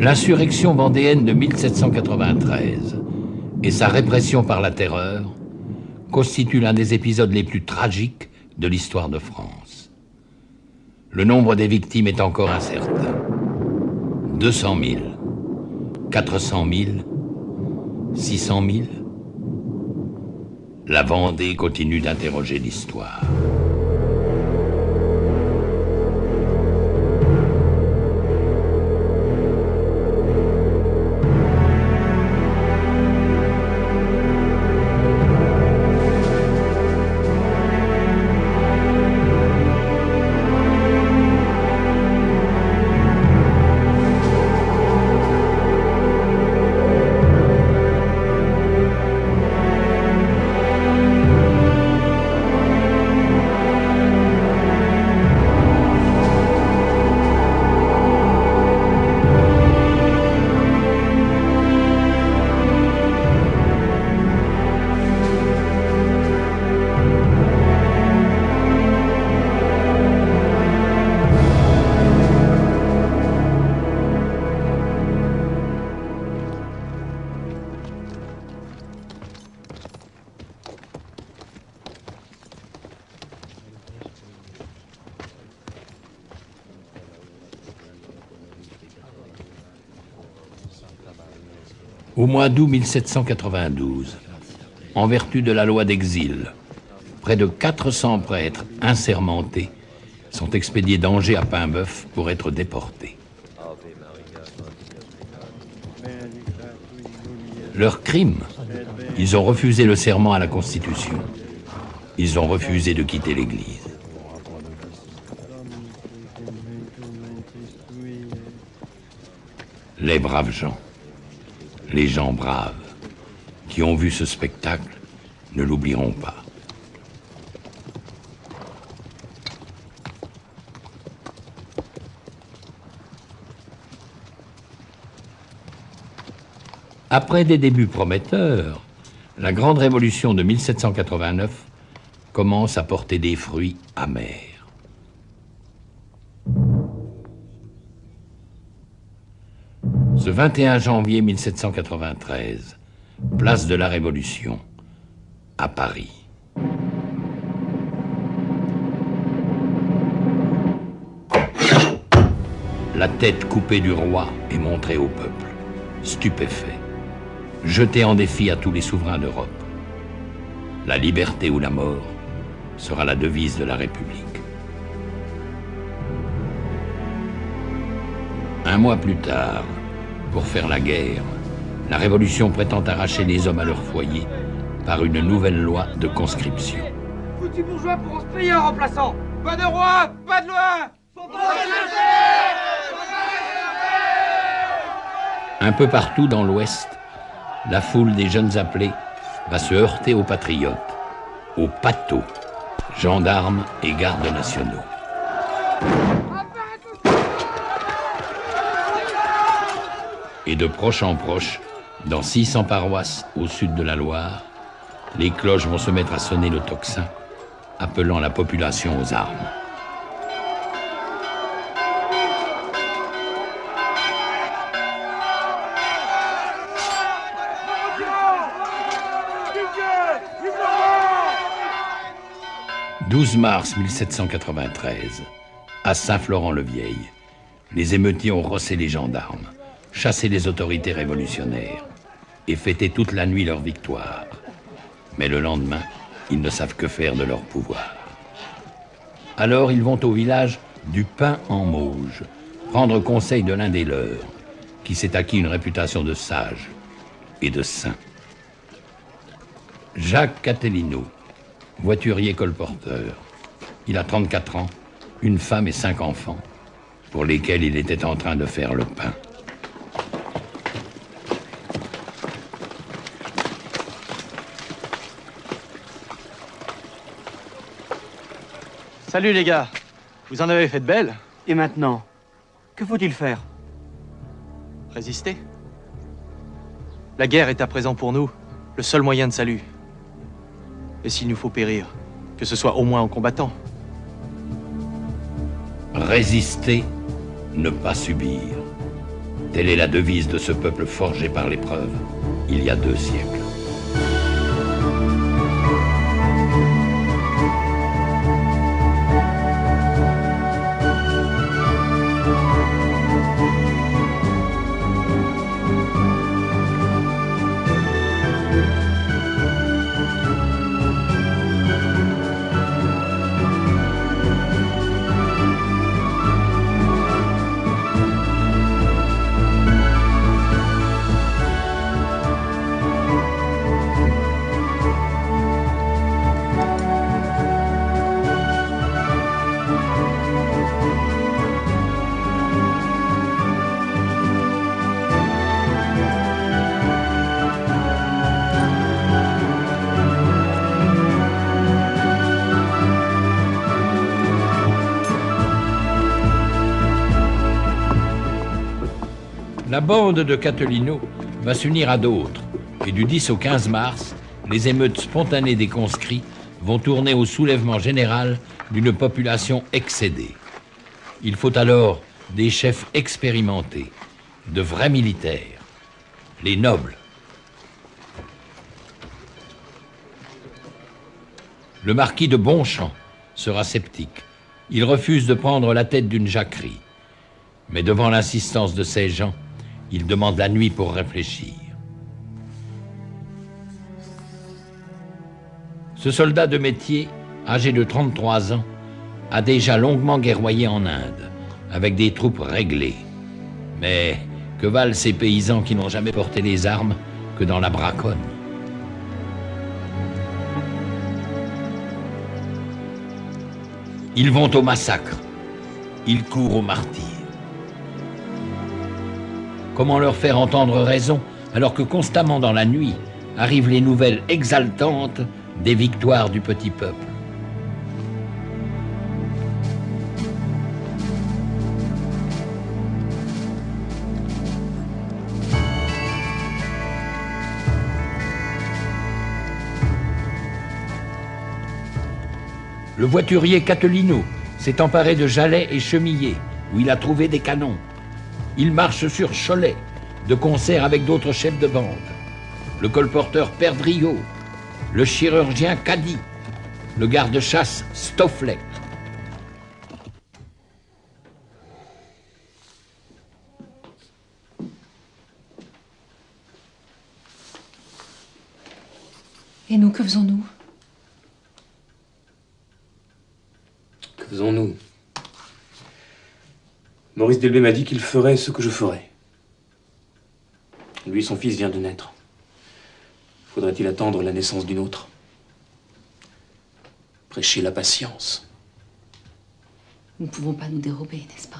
L'insurrection vendéenne de 1793 et sa répression par la terreur constituent l'un des épisodes les plus tragiques de l'histoire de France. Le nombre des victimes est encore incertain. 200 000, 400 000, 600 000. La Vendée continue d'interroger l'histoire. Au mois d'août 1792, en vertu de la loi d'exil, près de 400 prêtres insermentés sont expédiés d'Angers à Paimboeuf pour être déportés. Leur crime, ils ont refusé le serment à la Constitution. Ils ont refusé de quitter l'Église. Les braves gens. Les gens braves qui ont vu ce spectacle ne l'oublieront pas. Après des débuts prometteurs, la grande révolution de 1789 commence à porter des fruits amers. Ce 21 janvier 1793, place de la Révolution, à Paris. La tête coupée du roi est montrée au peuple, stupéfait, jeté en défi à tous les souverains d'Europe. La liberté ou la mort sera la devise de la République. Un mois plus tard, pour faire la guerre, la Révolution prétend arracher les hommes à leur foyer par une nouvelle loi de conscription. Foutus bourgeois pourront se payer en remplaçant. Pas de roi, pas de loi. Un peu partout dans l'Ouest, la foule des jeunes appelés va se heurter aux patriotes, aux patos, gendarmes et gardes nationaux. Et de proche en proche, dans 600 paroisses au sud de la Loire, les cloches vont se mettre à sonner le tocsin, appelant la population aux armes. « 12 mars 1793, à Saint-Florent-le-Vieil, les émeutiers ont rossé les gendarmes, chassé les autorités révolutionnaires et fêté toute la nuit leur victoire. Mais le lendemain, ils ne savent que faire de leur pouvoir. Alors ils vont au village du Pin en Mauges, prendre conseil de l'un des leurs, qui s'est acquis une réputation de sage et de saint. Jacques Catelino, voiturier colporteur. Il a 34 ans, une femme et 5 enfants, pour lesquels il était en train de faire le pain. Salut les gars, vous en avez fait de belles. Et maintenant, que faut-il faire? Résister. La guerre est à présent pour nous le seul moyen de salut. Et s'il nous faut périr, que ce soit au moins en combattant. Résister, ne pas subir. Telle est la devise de ce peuple forgé par l'épreuve, il y a 2 siècles. La bande de Catelino va s'unir à d'autres, et du 10 au 15 mars, les émeutes spontanées des conscrits vont tourner au soulèvement général d'une population excédée. Il faut alors des chefs expérimentés, de vrais militaires, les nobles. Le marquis de Bonchamp sera sceptique. Il refuse de prendre la tête d'une jacquerie. Mais devant l'insistance de ces gens, il demande la nuit pour réfléchir. Ce soldat de métier, âgé de 33 ans, a déjà longuement guerroyé en Inde, avec des troupes réglées. Mais que valent ces paysans qui n'ont jamais porté les armes que dans la braconne? Ils vont au massacre, ils courent au martyre. Comment leur faire entendre raison alors que constamment dans la nuit arrivent les nouvelles exaltantes des victoires du petit peuple? Le voiturier Catelino s'est emparé de Jalais et Chemillé, où il a trouvé des canons. Il marche sur Cholet, de concert avec d'autres chefs de bande. Le colporteur Perdriau, le chirurgien Caddy, le garde-chasse Stofflet. Et nous, que faisons-nous? Que faisons-nous? Maurice Delbé m'a dit qu'il ferait ce que je ferais. Lui, son fils vient de naître. Faudrait-il attendre la naissance d'une autre? Prêcher la patience. Nous ne pouvons pas nous dérober, n'est-ce pas?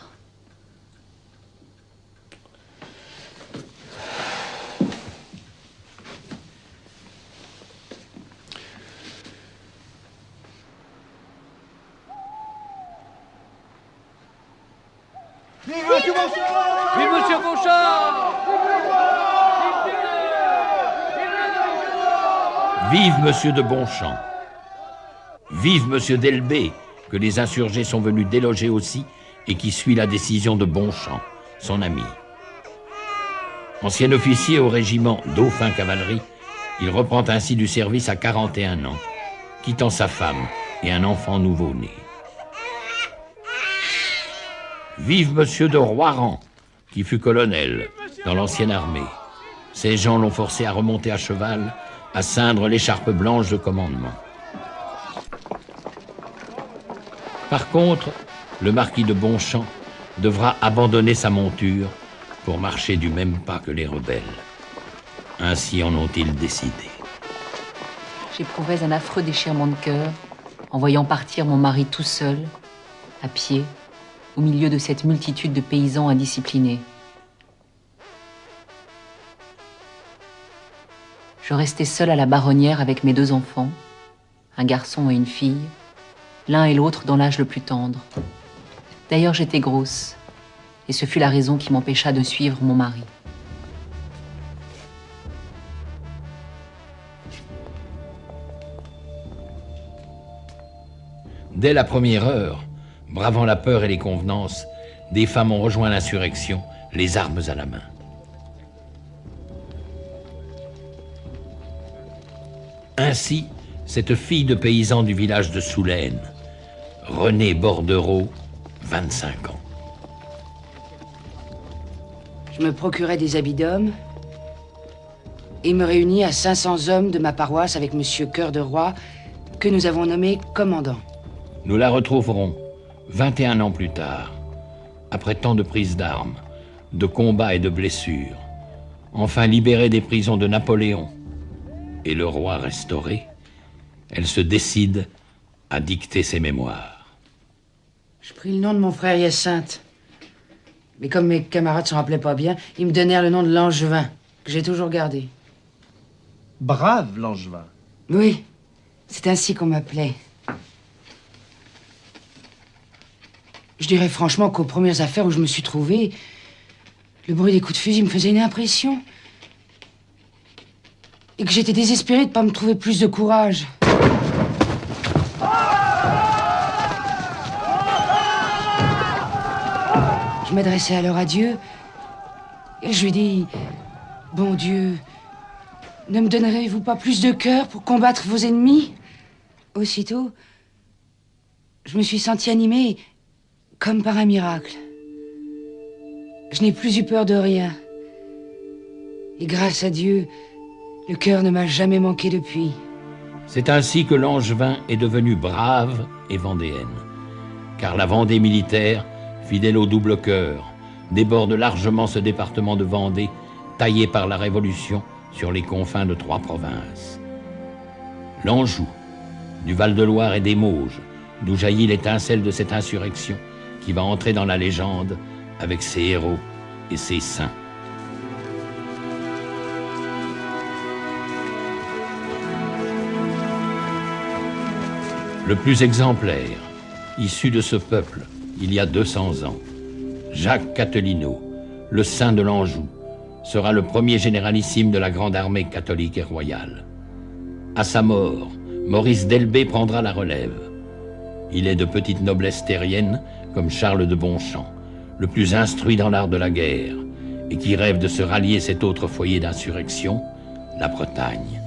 Vive Monsieur Bonchamp! Vive Monsieur Bonchamp! Vive Monsieur de Bonchamp! Vive Monsieur Delbé, que les insurgés sont venus déloger aussi et qui suit la décision de Bonchamp, son ami. Ancien officier au régiment Dauphin Cavalerie, il reprend ainsi du service à 41 ans, quittant sa femme et un enfant nouveau-né. Vive Monsieur de Roiran, qui fut colonel dans l'ancienne armée. Ces gens l'ont forcé à remonter à cheval, à ceindre l'écharpe blanche de commandement. Par contre, le marquis de Bonchamp devra abandonner sa monture pour marcher du même pas que les rebelles. Ainsi en ont-ils décidé. J'éprouvais un affreux déchirement de cœur en voyant partir mon mari tout seul, à pied, au milieu de cette multitude de paysans indisciplinés. Je restais seule à la Baronnière avec mes 2 enfants, un garçon et une fille, l'un et l'autre dans l'âge le plus tendre. D'ailleurs, j'étais grosse, et ce fut la raison qui m'empêcha de suivre mon mari. Dès la première heure, bravant la peur et les convenances, des femmes ont rejoint l'insurrection les armes à la main. Ainsi, cette fille de paysan du village de Soulaine, Renée Bordereau, 25 ans. Je me procurais des habits d'homme et me réunis à 500 hommes de ma paroisse avec Monsieur Cœur de Roi, que nous avons nommé commandant. Nous la retrouverons 21 ans plus tard, après tant de prises d'armes, de combats et de blessures, enfin libérée des prisons de Napoléon et le roi restauré, elle se décide à dicter ses mémoires. Je pris le nom de mon frère Hyacinthe. Mais comme mes camarades s'en rappelaient pas bien, ils me donnèrent le nom de Langevin, que j'ai toujours gardé. Brave Langevin. Oui, c'est ainsi qu'on m'appelait. Je dirais franchement qu'aux premières affaires où je me suis trouvé, le bruit des coups de fusil me faisait une impression. Et que j'étais désespéré de ne pas me trouver plus de courage. Je m'adressais alors à Dieu et je lui dis, « Bon Dieu, ne me donnerez-vous pas plus de cœur pour combattre vos ennemis ?» Aussitôt, je me suis senti animé comme par un miracle. Je n'ai plus eu peur de rien. Et grâce à Dieu, le cœur ne m'a jamais manqué depuis. C'est ainsi que Langevin est devenue brave et vendéenne. Car la Vendée militaire, fidèle au double cœur, déborde largement ce département de Vendée, taillé par la Révolution sur les confins de 3 provinces. L'Anjou, du Val-de-Loire et des Mauges, d'où jaillit l'étincelle de cette insurrection qui va entrer dans la légende avec ses héros et ses saints. Le plus exemplaire, issu de ce peuple, il y a 200 ans, Jacques Catelino, le saint de l'Anjou, sera le premier généralissime de la grande armée catholique et royale. À sa mort, Maurice d'Elbée prendra la relève. Il est de petite noblesse terrienne, comme Charles de Bonchamp, le plus instruit dans l'art de la guerre, et qui rêve de se rallier cet autre foyer d'insurrection, la Bretagne.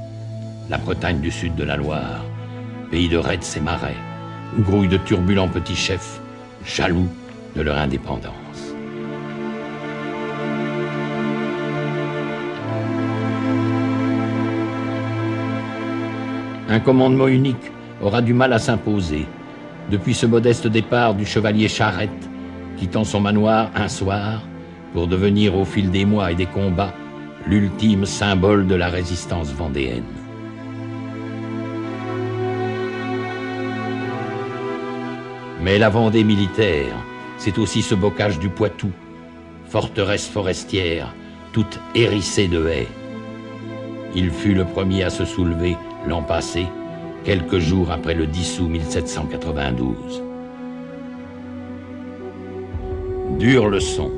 La Bretagne du sud de la Loire, pays de raids et marais, où grouillent de turbulents petits chefs, jaloux de leur indépendance. Un commandement unique aura du mal à s'imposer, depuis ce modeste départ du chevalier Charette, quittant son manoir un soir, pour devenir au fil des mois et des combats, l'ultime symbole de la résistance vendéenne. Mais la Vendée militaire, c'est aussi ce bocage du Poitou, forteresse forestière, toute hérissée de haies. Il fut le premier à se soulever l'an passé, quelques jours après le 10 août 1792. Dure leçon,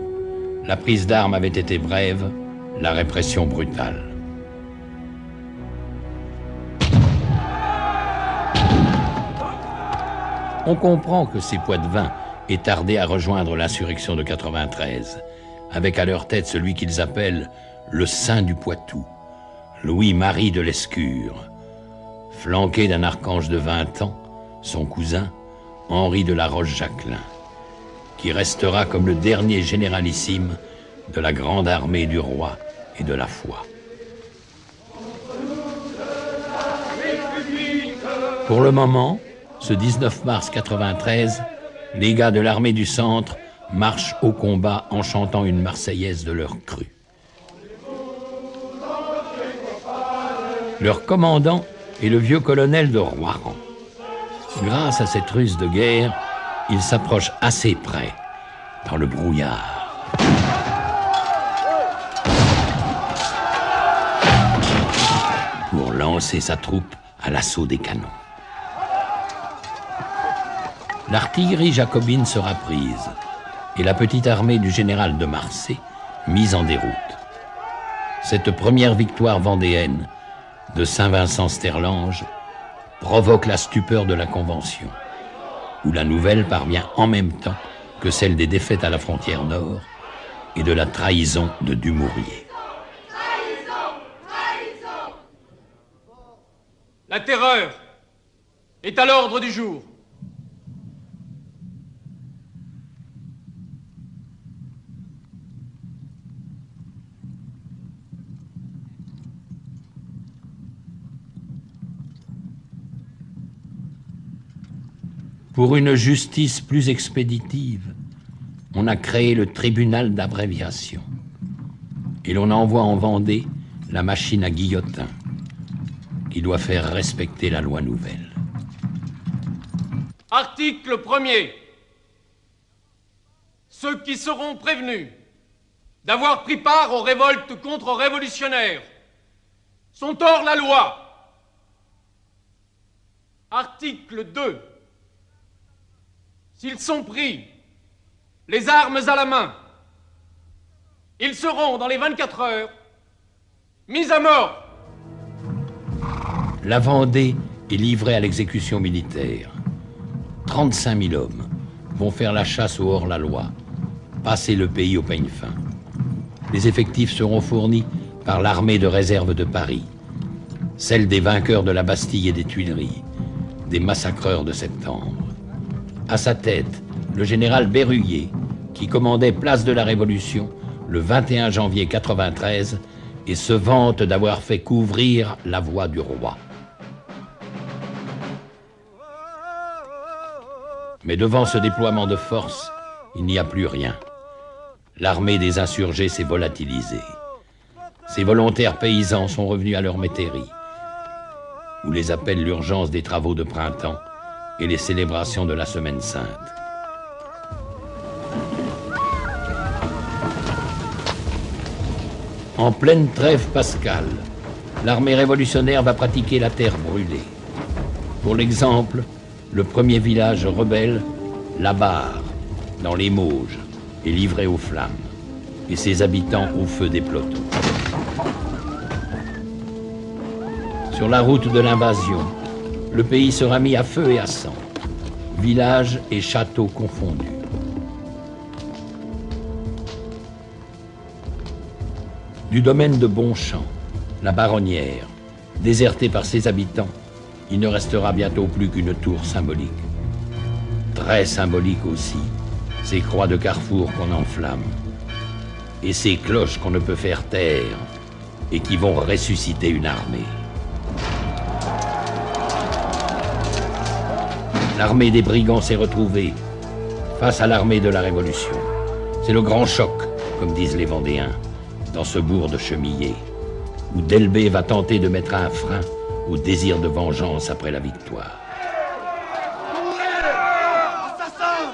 la prise d'armes avait été brève, la répression brutale. On comprend que ces Poitevins aient tardé à rejoindre l'insurrection de 93, avec à leur tête celui qu'ils appellent le Saint du Poitou, Louis-Marie de Lescure, flanqué d'un archange de 20 ans, son cousin, Henri de la Roche-Jacquelin, qui restera comme le dernier généralissime de la grande armée du roi et de la foi. Pour le moment, ce 19 mars 93, les gars de l'armée du centre marchent au combat en chantant une marseillaise de leur cru. Leur commandant est le vieux colonel de Roiran. Grâce à cette ruse de guerre, il s'approche assez près, dans le brouillard. Pour lancer sa troupe à l'assaut des canons. L'artillerie jacobine sera prise et la petite armée du général de Marsay mise en déroute. Cette première victoire vendéenne de Saint-Vincent-Sterlange provoque la stupeur de la Convention, où la nouvelle parvient en même temps que celle des défaites à la frontière nord et de la trahison de Dumouriez. La terreur est à l'ordre du jour. Pour une justice plus expéditive, on a créé le tribunal d'abréviation. Et l'on envoie en Vendée la machine à guillotin, qui doit faire respecter la loi nouvelle. Article 1er. Ceux qui seront prévenus d'avoir pris part aux révoltes contre-révolutionnaires sont hors la loi. Article 2. S'ils sont pris, les armes à la main, ils seront, dans les 24 heures, mis à mort. La Vendée est livrée à l'exécution militaire. 35 000 hommes vont faire la chasse au hors-la-loi, passer le pays au peigne fin. Les effectifs seront fournis par l'armée de réserve de Paris, celle des vainqueurs de la Bastille et des Tuileries, des massacreurs de septembre. À sa tête, le général Berruyer, qui commandait place de la Révolution le 21 janvier 93 et se vante d'avoir fait couvrir la voie du roi. Mais devant ce déploiement de force, il n'y a plus rien. L'armée des insurgés s'est volatilisée. Ces volontaires paysans sont revenus à leur métairie, où les appelle l'urgence des travaux de printemps et les célébrations de la Semaine Sainte. En pleine trêve pascale, l'armée révolutionnaire va pratiquer la terre brûlée. Pour l'exemple, le premier village rebelle, La Barre, dans les Mauges, est livré aux flammes, et ses habitants au feu des pelotons. Sur la route de l'invasion, le pays sera mis à feu et à sang, villages et châteaux confondus. Du domaine de Bonchamp, la Baronnière, désertée par ses habitants, il ne restera bientôt plus qu'une tour symbolique. Très symbolique aussi, ces croix de carrefour qu'on enflamme, et ces cloches qu'on ne peut faire taire, et qui vont ressusciter une armée. L'armée des brigands s'est retrouvée face à l'armée de la Révolution. C'est le grand choc, comme disent les Vendéens, dans ce bourg de Chemillé, où Delbé va tenter de mettre un frein au désir de vengeance après la victoire. Assassin!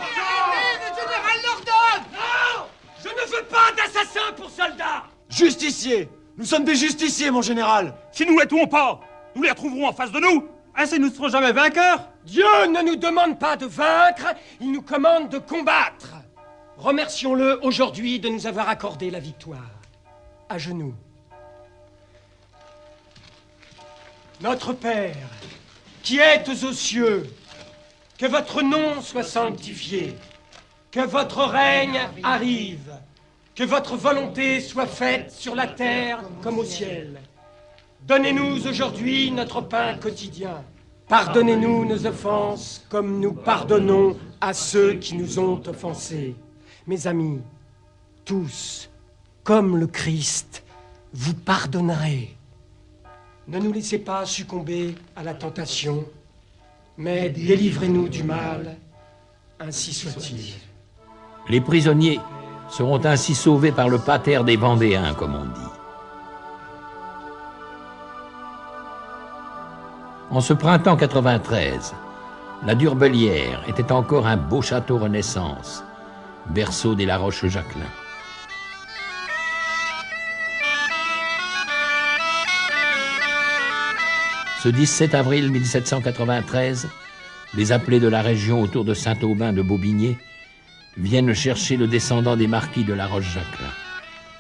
Le général l'ordonne! Non! Je ne veux pas d'assassins pour soldats! Justiciers! Nous sommes des justiciers, mon général! Si nous ne les tuons pas, nous les retrouverons en face de nous. Ainsi, nous ne serons jamais vainqueurs. Dieu ne nous demande pas de vaincre, il nous commande de combattre. Remercions-le aujourd'hui de nous avoir accordé la victoire. À genoux. Notre Père, qui êtes aux cieux, que votre nom soit sanctifié, que votre règne arrive, que votre volonté soit faite sur la terre comme au ciel. Donnez-nous aujourd'hui notre pain quotidien. Pardonnez-nous nos offenses comme nous pardonnons à ceux qui nous ont offensés. Mes amis, tous, comme le Christ, vous pardonnerez. Ne nous laissez pas succomber à la tentation, mais délivrez-nous du mal, ainsi soit-il. Les prisonniers seront ainsi sauvés par le pater des Vendéens, comme on dit. En ce printemps 93, la Durbelière était encore un beau château Renaissance, berceau des La Roche-Jacquelin. Ce 17 avril 1793, les appelés de la région autour de Saint-Aubin de Bobigné viennent chercher le descendant des marquis de La Roche-Jacquelin,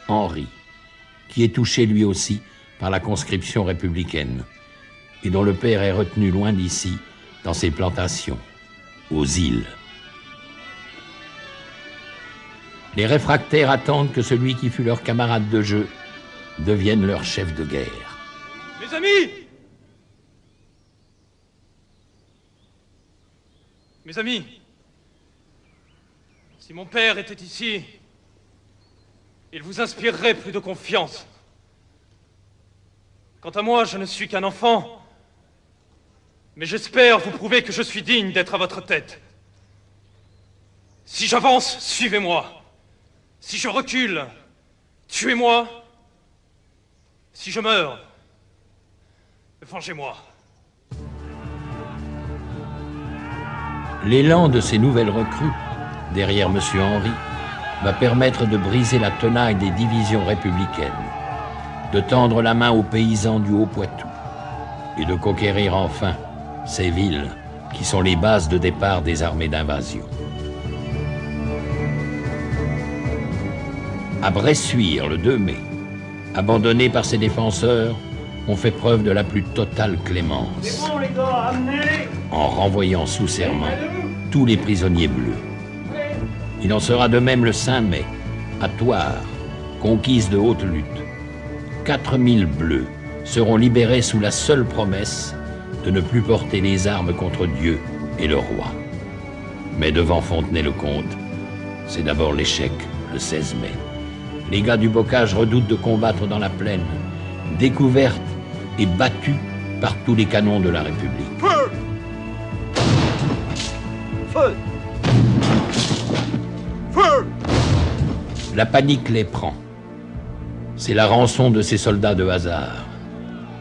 Henri, qui est touché lui aussi par la conscription républicaine et dont le père est retenu loin d'ici, dans ses plantations, aux îles. Les réfractaires attendent que celui qui fut leur camarade de jeu devienne leur chef de guerre. Mes amis! Mes amis, si mon père était ici, il vous inspirerait plus de confiance. Quant à moi, je ne suis qu'un enfant, mais j'espère vous prouver que je suis digne d'être à votre tête. Si j'avance, suivez-moi. Si je recule, tuez-moi. Si je meurs, vengez-moi. L'élan de ces nouvelles recrues, derrière M. Henry, va permettre de briser la tenaille des divisions républicaines, de tendre la main aux paysans du Haut-Poitou et de conquérir enfin ces villes qui sont les bases de départ des armées d'invasion. À Bressuire, le 2 mai, abandonné par ses défenseurs, on fait preuve de la plus totale clémence, en renvoyant sous serment tous les prisonniers bleus. Il en sera de même le 5 mai, à Thouars, conquise de haute lutte. 4000 bleus seront libérés sous la seule promesse de ne plus porter les armes contre Dieu et le roi. Mais devant Fontenay-le-Comte, c'est d'abord l'échec, le 16 mai. Les gars du Bocage redoutent de combattre dans la plaine, découverte et battue par tous les canons de la République. Feu! Feu! Feu! La panique les prend. C'est la rançon de ces soldats de hasard,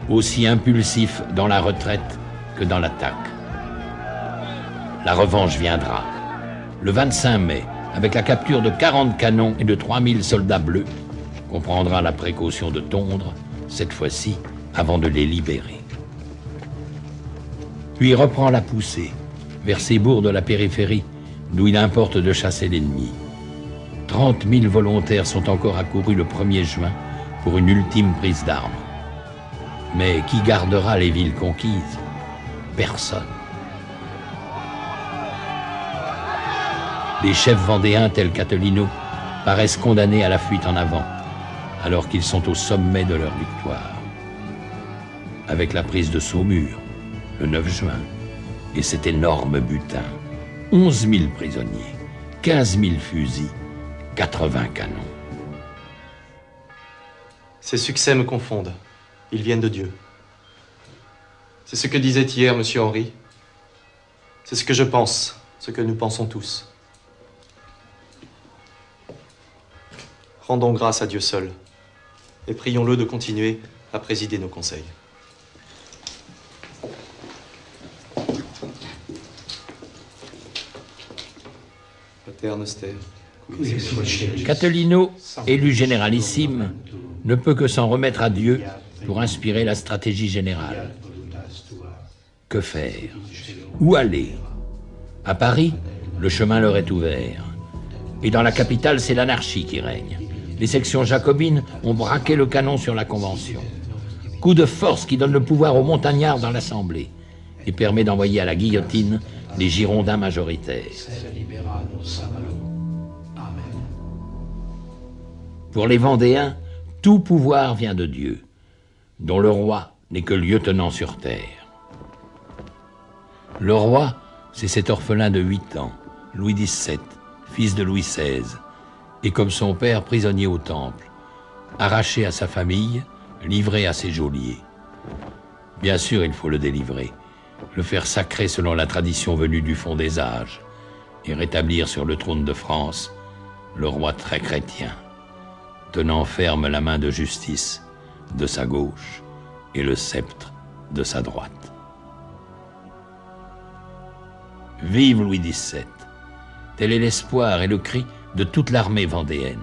aussi impulsifs dans la retraite que dans l'attaque. La revanche viendra. Le 25 mai, avec la capture de 40 canons et de 3000 soldats bleus, qu'on prendra la précaution de tondre, cette fois-ci, avant de les libérer. Puis reprend la poussée, vers ces bourgs de la périphérie, d'où il importe de chasser l'ennemi. 30 000 volontaires sont encore accourus le 1er juin pour une ultime prise d'armes. Mais qui gardera les villes conquises? Personne. Les chefs vendéens tels qu'Attolino paraissent condamnés à la fuite en avant, alors qu'ils sont au sommet de leur victoire. Avec la prise de Saumur, le 9 juin, et cet énorme butin, 11 000 prisonniers, 15 000 fusils, 80 canons. Ces succès me confondent. Ils viennent de Dieu. C'est ce que disait hier M. Henry. C'est ce que je pense, ce que nous pensons tous. Rendons grâce à Dieu seul et prions-le de continuer à présider nos conseils. Pater Noster. Catilino, élu généralissime, ne peut que s'en remettre à Dieu pour inspirer la stratégie générale. Que faire? Où aller? À Paris, le chemin leur est ouvert. Et dans la capitale, c'est l'anarchie qui règne. Les sections jacobines ont braqué le canon sur la Convention. Coup de force qui donne le pouvoir aux montagnards dans l'Assemblée et permet d'envoyer à la guillotine les Girondins majoritaires. Pour les Vendéens, tout pouvoir vient de Dieu, dont le roi n'est que lieutenant sur terre. Le roi, c'est cet orphelin de 8 ans, Louis XVII, fils de Louis XVI, et comme son père prisonnier au Temple, arraché à sa famille, livré à ses geôliers. Bien sûr, il faut le délivrer, le faire sacrer selon la tradition venue du fond des âges, et rétablir sur le trône de France le roi très chrétien, tenant ferme la main de justice de sa gauche et le sceptre de sa droite. Vive Louis XVII! Tel est l'espoir et le cri de toute l'armée vendéenne.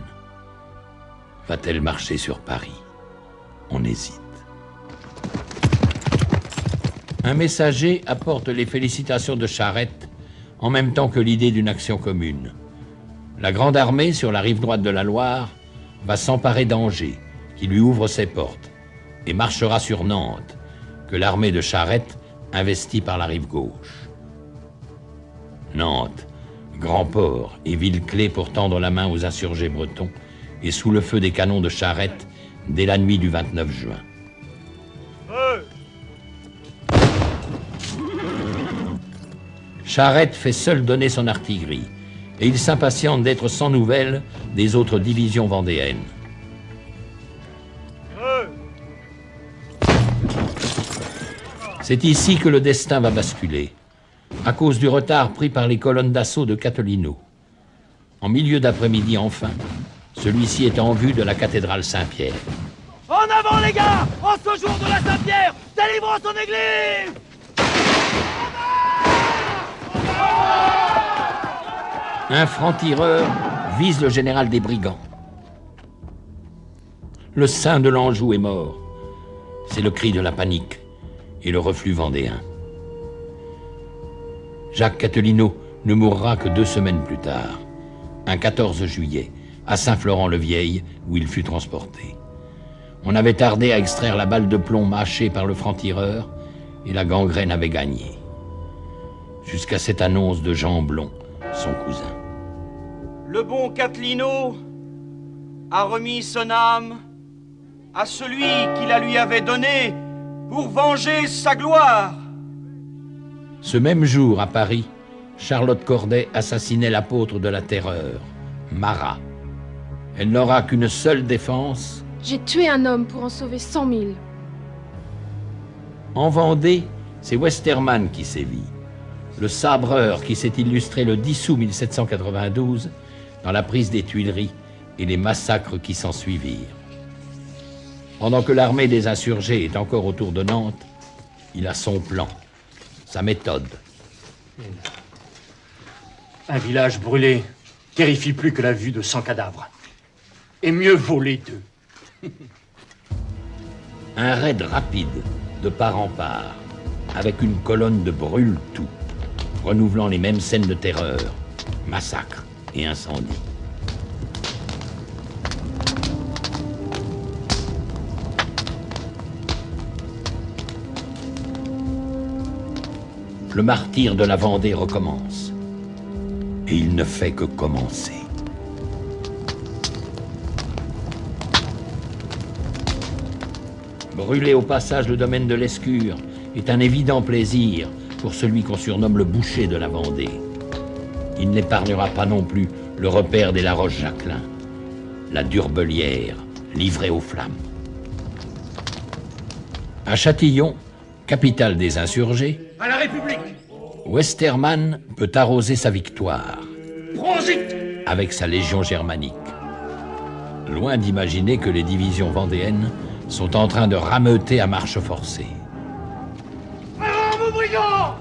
Va-t-elle marcher sur Paris? On hésite. Un messager apporte les félicitations de Charette en même temps que l'idée d'une action commune. La grande armée sur la rive droite de la Loire va s'emparer d'Angers, qui lui ouvre ses portes, et marchera sur Nantes, que l'armée de Charette investit par la rive gauche. Nantes, grand port et ville clé pour tendre la main aux insurgés bretons, est sous le feu des canons de Charette dès la nuit du 29 juin. Charette fait seul donner son artillerie, et il s'impatiente d'être sans nouvelles des autres divisions vendéennes. C'est ici que le destin va basculer, à cause du retard pris par les colonnes d'assaut de Cattolino. En milieu d'après-midi enfin, celui-ci est en vue de la cathédrale Saint-Pierre. En avant les gars! En ce jour de la Saint-Pierre, délivrons son église! Un franc-tireur vise le général des brigands. Le saint de l'Anjou est mort. C'est le cri de la panique et le reflux vendéen. Jacques Cattolino ne mourra que 2 semaines plus tard, un 14 juillet, à Saint-Florent-le-Vieil, où il fut transporté. On avait tardé à extraire la balle de plomb mâchée par le franc-tireur, et la gangrène avait gagné. Jusqu'à cette annonce de Jean Blon, son cousin. Le bon Cattolino a remis son âme à celui qui la lui avait donnée pour venger sa gloire. Ce même jour, à Paris, Charlotte Corday assassinait l'apôtre de la terreur, Marat. Elle n'aura qu'une seule défense. J'ai tué un homme pour en sauver 100 000. En Vendée, c'est Westermann qui sévit. Le sabreur qui s'est illustré le 10 août 1792 dans la prise des Tuileries et les massacres qui s'ensuivirent. Pendant que l'armée des insurgés est encore autour de Nantes, il a son plan, sa méthode. Un village brûlé terrifie plus que la vue de 100 cadavres. Et mieux vaut les deux. Un raid rapide, de part en part, avec une colonne de brûle-tout, renouvelant les mêmes scènes de terreur, massacres et incendies. Le martyre de la Vendée recommence. Et il ne fait que commencer. Brûler au passage le domaine de l'Escure est un évident plaisir pour celui qu'on surnomme le boucher de la Vendée. Il n'épargnera pas non plus le repère des La Roche-Jacquelin, la Durbelière, livrée aux flammes. À Châtillon, capitale des insurgés, À la République! Westermann peut arroser sa victoire Prends-y! avec sa légion germanique. Loin d'imaginer que les divisions vendéennes sont en train de rameuter à marche forcée. Armes, brigands!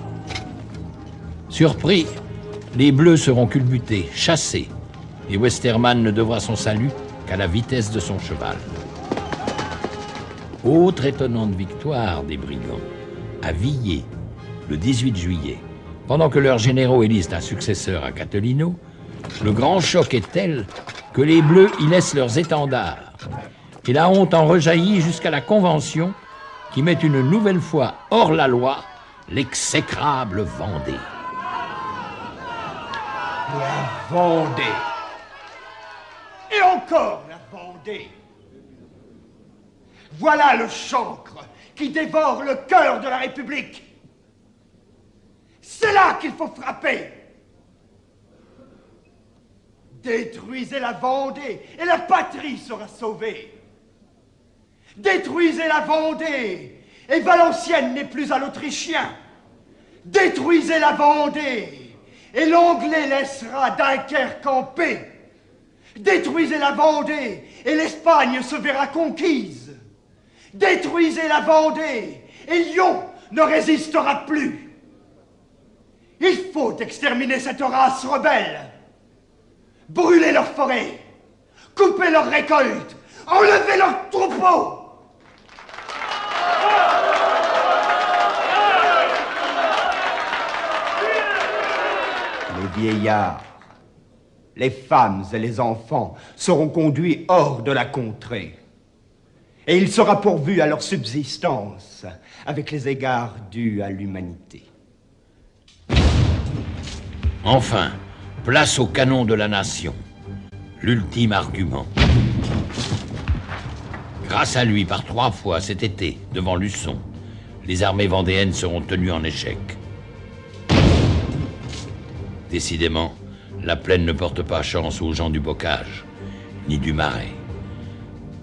Surpris, les Bleus seront culbutés, chassés, et Westermann ne devra son salut qu'à la vitesse de son cheval. Autre étonnante victoire des brigands, à Villers, le 18 juillet. Pendant que leurs généraux élisent un successeur à Cattolino, le grand choc est tel que les Bleus y laissent leurs étendards. Et la honte en rejaillit jusqu'à la Convention qui met une nouvelle fois hors la loi l'exécrable Vendée. La Vendée! Et encore la Vendée! Voilà le chancre qui dévore le cœur de la République! C'est là qu'il faut frapper! Détruisez la Vendée et la patrie sera sauvée! Détruisez la Vendée et Valenciennes n'est plus à l'Autrichien! Détruisez la Vendée et l'Anglais laissera Dunkerque en paix! Détruisez la Vendée et l'Espagne se verra conquise! Détruisez la Vendée et Lyon ne résistera plus! Il faut exterminer cette race rebelle! Brûler leurs forêts! Couper leurs récoltes! Enlever leurs troupeaux! Les vieillards, les femmes et les enfants seront conduits hors de la contrée. Et il sera pourvu à leur subsistance avec les égards dus à l'humanité. Enfin, Place au canon de la nation. L'ultime argument. Grâce à lui, par 3 fois cet été, devant Luçon, les armées vendéennes seront tenues en échec. Décidément, la plaine ne porte pas chance aux gens du bocage, ni du marais.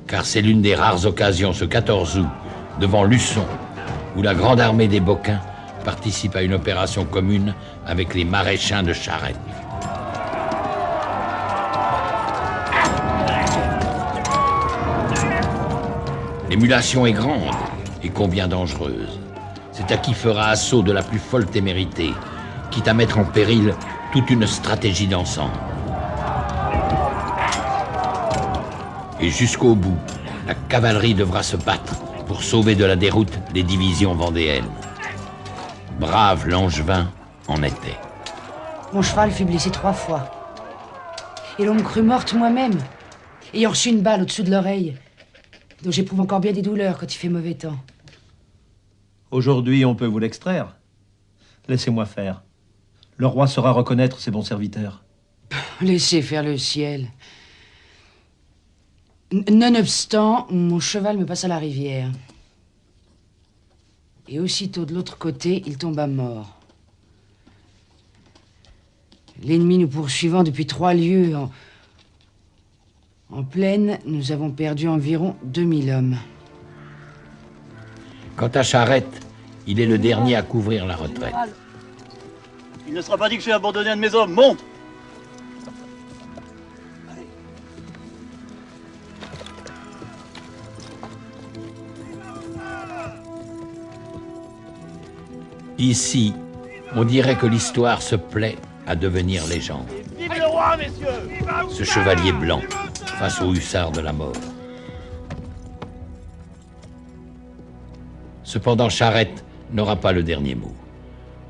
Car c'est l'une des rares occasions, ce 14 août, devant Luçon, où la grande armée des Bocquins participe à une opération commune avec les maréchins de Charette. L'émulation est grande et combien dangereuse. C'est à qui fera assaut de la plus folle témérité, quitte à mettre en péril toute une stratégie d'ensemble. Et jusqu'au bout, la cavalerie devra se battre pour sauver de la déroute les divisions vendéennes. Brave Langevin en était. Mon cheval fut blessé 3 fois. Et l'on me crut morte moi-même, ayant reçu une balle au-dessous de l'oreille, dont j'éprouve encore bien des douleurs quand il fait mauvais temps. Aujourd'hui, on peut vous l'extraire. Laissez-moi faire. Le roi saura reconnaître ses bons serviteurs. Laissez faire le ciel. Nonobstant, mon cheval me passa la rivière. Et aussitôt de l'autre côté, il tomba mort. L'ennemi nous poursuivant depuis 3 lieues en plaine, nous avons perdu environ 2000 hommes. Quant à Charette, il est le dernier à couvrir la retraite. Il ne sera pas dit que j'ai abandonné un de mes hommes. Monte! Ici, on dirait que l'histoire se plaît à devenir légende. Vive le roi, messieurs! Ce chevalier blanc face aux hussards de la mort. Cependant, Charette n'aura pas le dernier mot.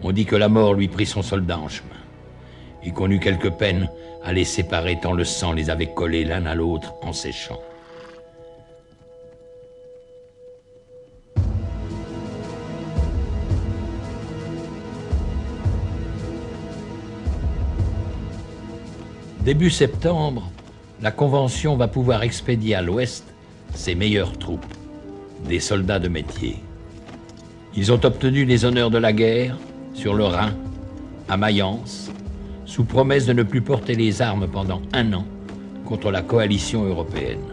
On dit que la mort lui prit son soldat en chemin et qu'on eut quelque peine à les séparer tant le sang les avait collés l'un à l'autre en séchant. Début septembre, la Convention va pouvoir expédier à l'Ouest ses meilleures troupes, des soldats de métier. Ils ont obtenu les honneurs de la guerre sur le Rhin, à Mayence, sous promesse de ne plus porter les armes pendant 1 an contre la coalition européenne.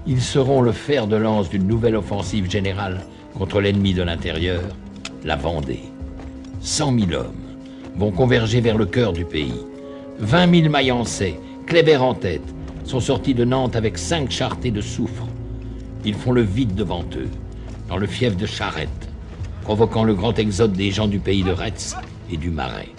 Ils seront le fer de lance d'une nouvelle offensive générale contre l'ennemi de l'intérieur, la Vendée. 100 000 hommes vont converger vers le cœur du pays. 20 000 Mayençais, Kléber en tête, sont sortis de Nantes avec 5 charretées de soufre. Ils font le vide devant eux, dans le fief de Charette, provoquant le grand exode des gens du pays de Retz et du Marais.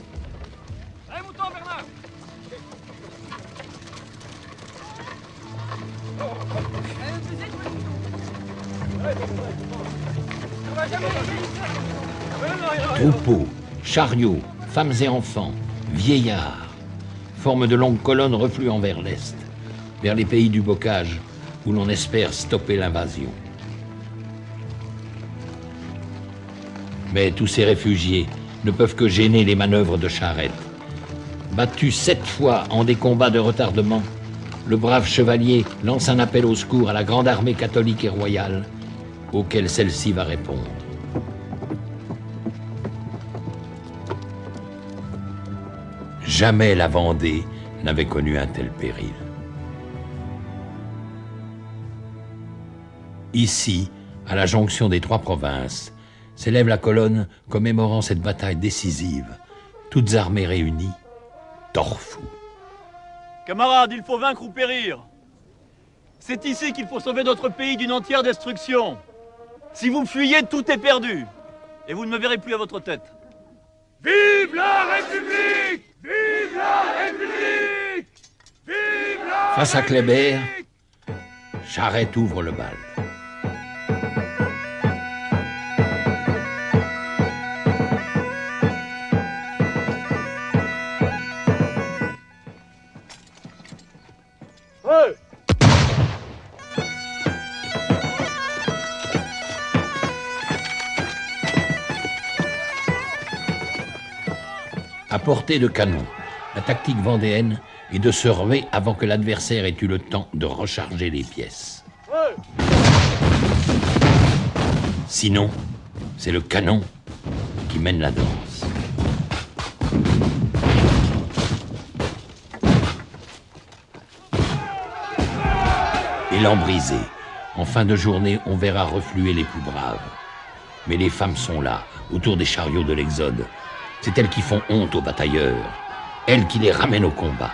Troupeaux, chariots, femmes et enfants, vieillards, forment de longues colonnes refluant vers l'est, vers les pays du bocage, où l'on espère stopper l'invasion. Mais tous ces réfugiés ne peuvent que gêner les manœuvres de Charette. Battu 7 fois en des combats de retardement, le brave chevalier lance un appel au secours à la grande armée catholique et royale, auquel celle-ci va répondre. Jamais la Vendée n'avait connu un tel péril. Ici, à la jonction des 3 provinces, s'élève la colonne commémorant cette bataille décisive, toutes armées réunies, Torfou. Camarades, il faut vaincre ou périr. C'est ici qu'il faut sauver notre pays d'une entière destruction. Si vous fuyez, tout est perdu. Et vous ne me verrez plus à votre tête. Vive la République! Vive la République! Vive la Face à Kléber, Charette ouvre le bal. Ouais. À portée de canon, La tactique vendéenne est de se ruer avant que l'adversaire ait eu le temps de recharger les pièces. Sinon, c'est le canon qui mène la danse. Élan brisé. En fin de journée, on verra refluer les plus braves. Mais les femmes sont là, autour des chariots de l'Exode. C'est elles qui font honte aux batailleurs. Elles qui les ramènent au combat.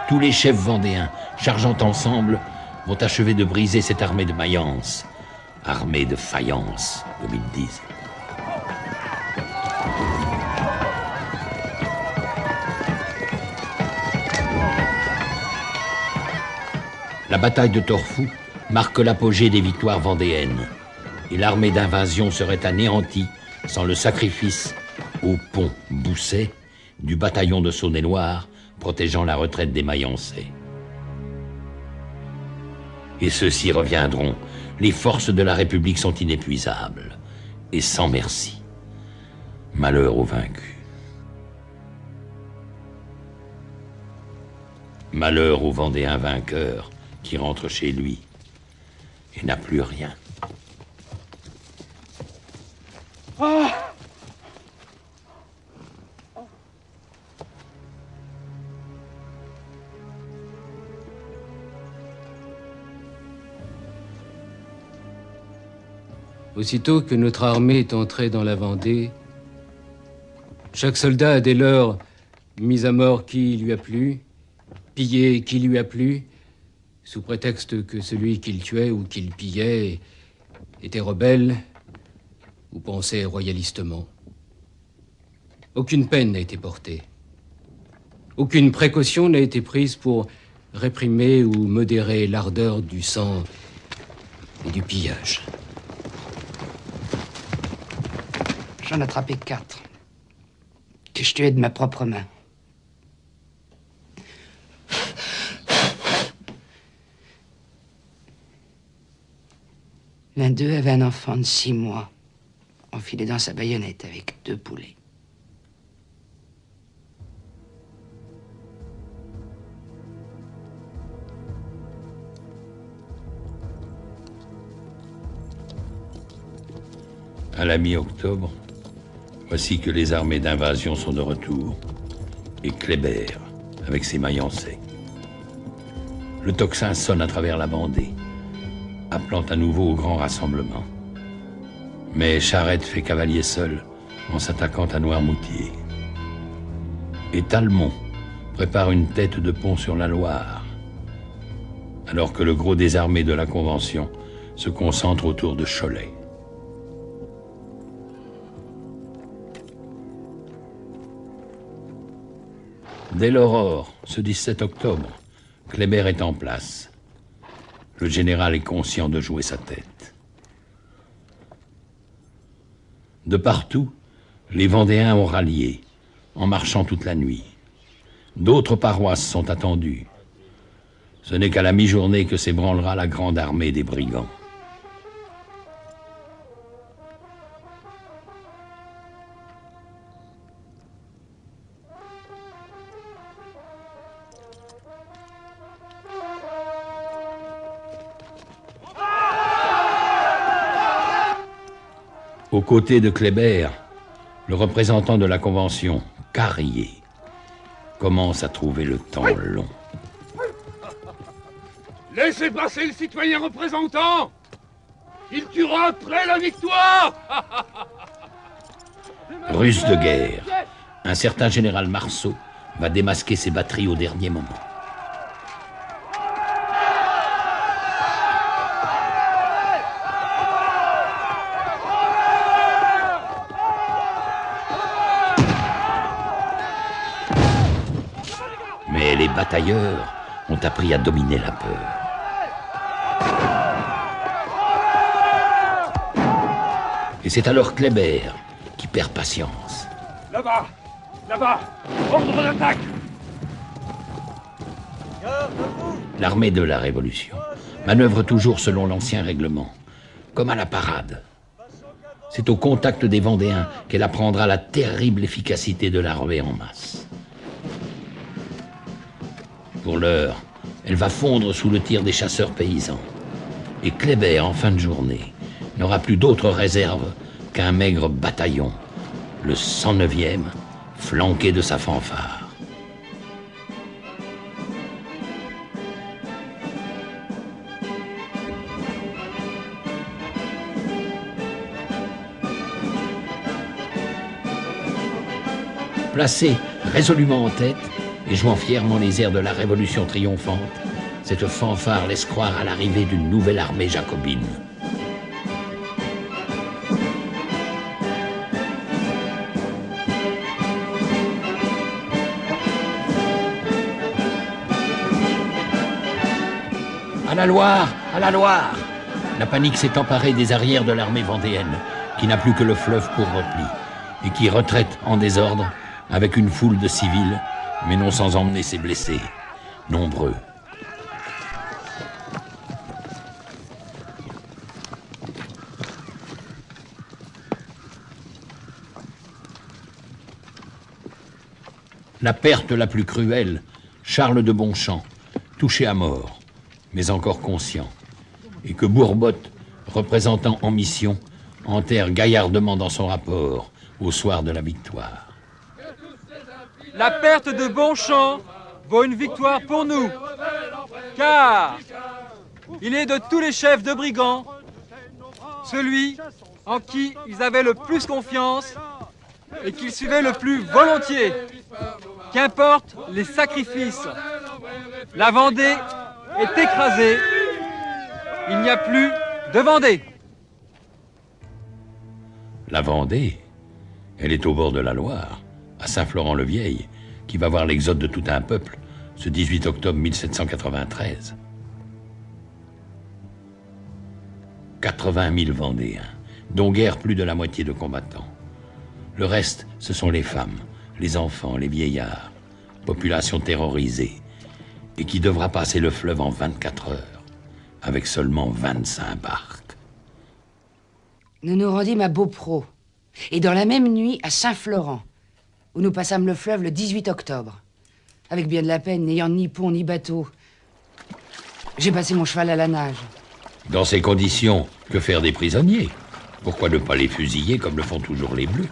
Tous les chefs vendéens, chargeant ensemble, vont achever de briser cette armée de Mayence. Armée de faïence, comme ils disent. La bataille de Torfou marque l'apogée des victoires vendéennes. Et l'armée d'invasion serait anéantie sans le sacrifice au pont Bousset du bataillon de Saône-et-Loire protégeant la retraite des Mayençais. Et ceux-ci reviendront. Les forces de la République sont inépuisables et sans merci. Malheur aux vaincus. Malheur au Vendéen vainqueur qui rentre chez lui et n'a plus rien. Ah! Aussitôt que notre armée est entrée dans la Vendée, chaque soldat a dès lors mis à mort qui lui a plu, pillé qui lui a plu, sous prétexte que celui qu'il tuait ou qu'il pillait était rebelle ou pensait royalistement. Aucune peine n'a été portée. Aucune précaution n'a été prise pour réprimer ou modérer l'ardeur du sang et du pillage. J'en ai attrapé 4, que je tuais de ma propre main. L'un d'eux avait un enfant de 6 mois, enfilé dans sa baïonnette avec 2 poulets. À la mi-octobre, voici que les armées d'invasion sont de retour, et Kléber avec ses Mayençais. Le tocsin sonne à travers la Vendée, appelant à nouveau au grand rassemblement. Mais Charette fait cavalier seul en s'attaquant à Noirmoutier. Et Talmont prépare une tête de pont sur la Loire, alors que le gros des armées de la Convention se concentre autour de Cholet. Dès l'aurore, ce 17 octobre, Kléber est en place. Le général est conscient de jouer sa tête. De partout, les Vendéens ont rallié, en marchant toute la nuit. D'autres paroisses sont attendues. Ce n'est qu'à la mi-journée que s'ébranlera la grande armée des brigands. Aux côtés de Kléber, le représentant de la Convention, Carrier, commence à trouver le temps long. Laissez passer le citoyen représentant! Il tuera après la victoire! Ruse de guerre. Un certain général Marceau va démasquer ses batteries au dernier moment. Mais les batailleurs ont appris à dominer la peur. Et c'est alors Kléber qui perd patience. Là-bas! Là-bas! Ordre d'attaque! L'armée de la Révolution manœuvre toujours selon l'ancien règlement, comme à la parade. C'est au contact des Vendéens qu'elle apprendra la terrible efficacité de l'armée en masse. Pour l'heure, elle va fondre sous le tir des chasseurs paysans. Et Kléber, en fin de journée, n'aura plus d'autre réserve qu'un maigre bataillon, le 109e, flanqué de sa fanfare. Placée résolument en tête et jouant fièrement les airs de la Révolution triomphante, cette fanfare laisse croire à l'arrivée d'une nouvelle armée jacobine. À la Loire! À la Loire! La panique s'est emparée des arrières de l'armée vendéenne, qui n'a plus que le fleuve pour repli, et qui retraite en désordre avec une foule de civils, mais non sans emmener ses blessés, nombreux. La perte la plus cruelle, Charles de Bonchamp, touché à mort, mais encore conscient, et que Bourbotte, représentant en mission, enterre gaillardement dans son rapport au soir de la victoire. La perte de Bonchamp vaut une victoire pour nous, car il est de tous les chefs de brigands celui en qui ils avaient le plus confiance et qu'ils suivaient le plus volontiers. Qu'importe les sacrifices, la Vendée est écrasée, il n'y a plus de Vendée. La Vendée, elle est au bord de la Loire, à Saint-Florent-le-Vieil, qui va voir l'exode de tout un peuple, ce 18 octobre 1793. 80 000 Vendéens, dont guère plus de la moitié de combattants. Le reste, ce sont les femmes, les enfants, les vieillards, population terrorisée, et qui devra passer le fleuve en 24 heures, avec seulement 25 barques. Nous nous rendîmes à Beaupro, et dans la même nuit à Saint-Florent, où nous passâmes le fleuve le 18 octobre. Avec bien de la peine, n'ayant ni pont ni bateau. J'ai passé mon cheval à la nage. Dans ces conditions, que faire des prisonniers? Pourquoi ne pas les fusiller comme le font toujours les Bleus?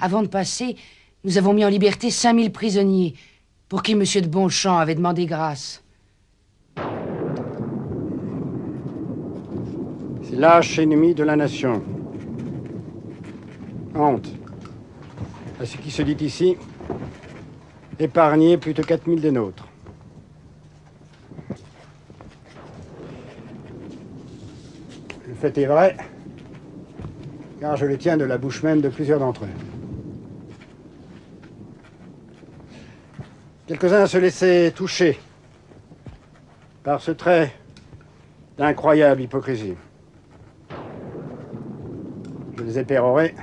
Avant de passer, nous avons mis en liberté 5000 prisonniers, pour qui M. de Bonchamp avait demandé grâce. C'est lâche ennemi de la nation. Honte à ce qui se dit ici, épargner plus de 4000 des nôtres. Le fait est vrai, car je le tiens de la bouche même de plusieurs d'entre eux. Quelques-uns se laissaient toucher par ce trait d'incroyable hypocrisie. Je les ai pérorés,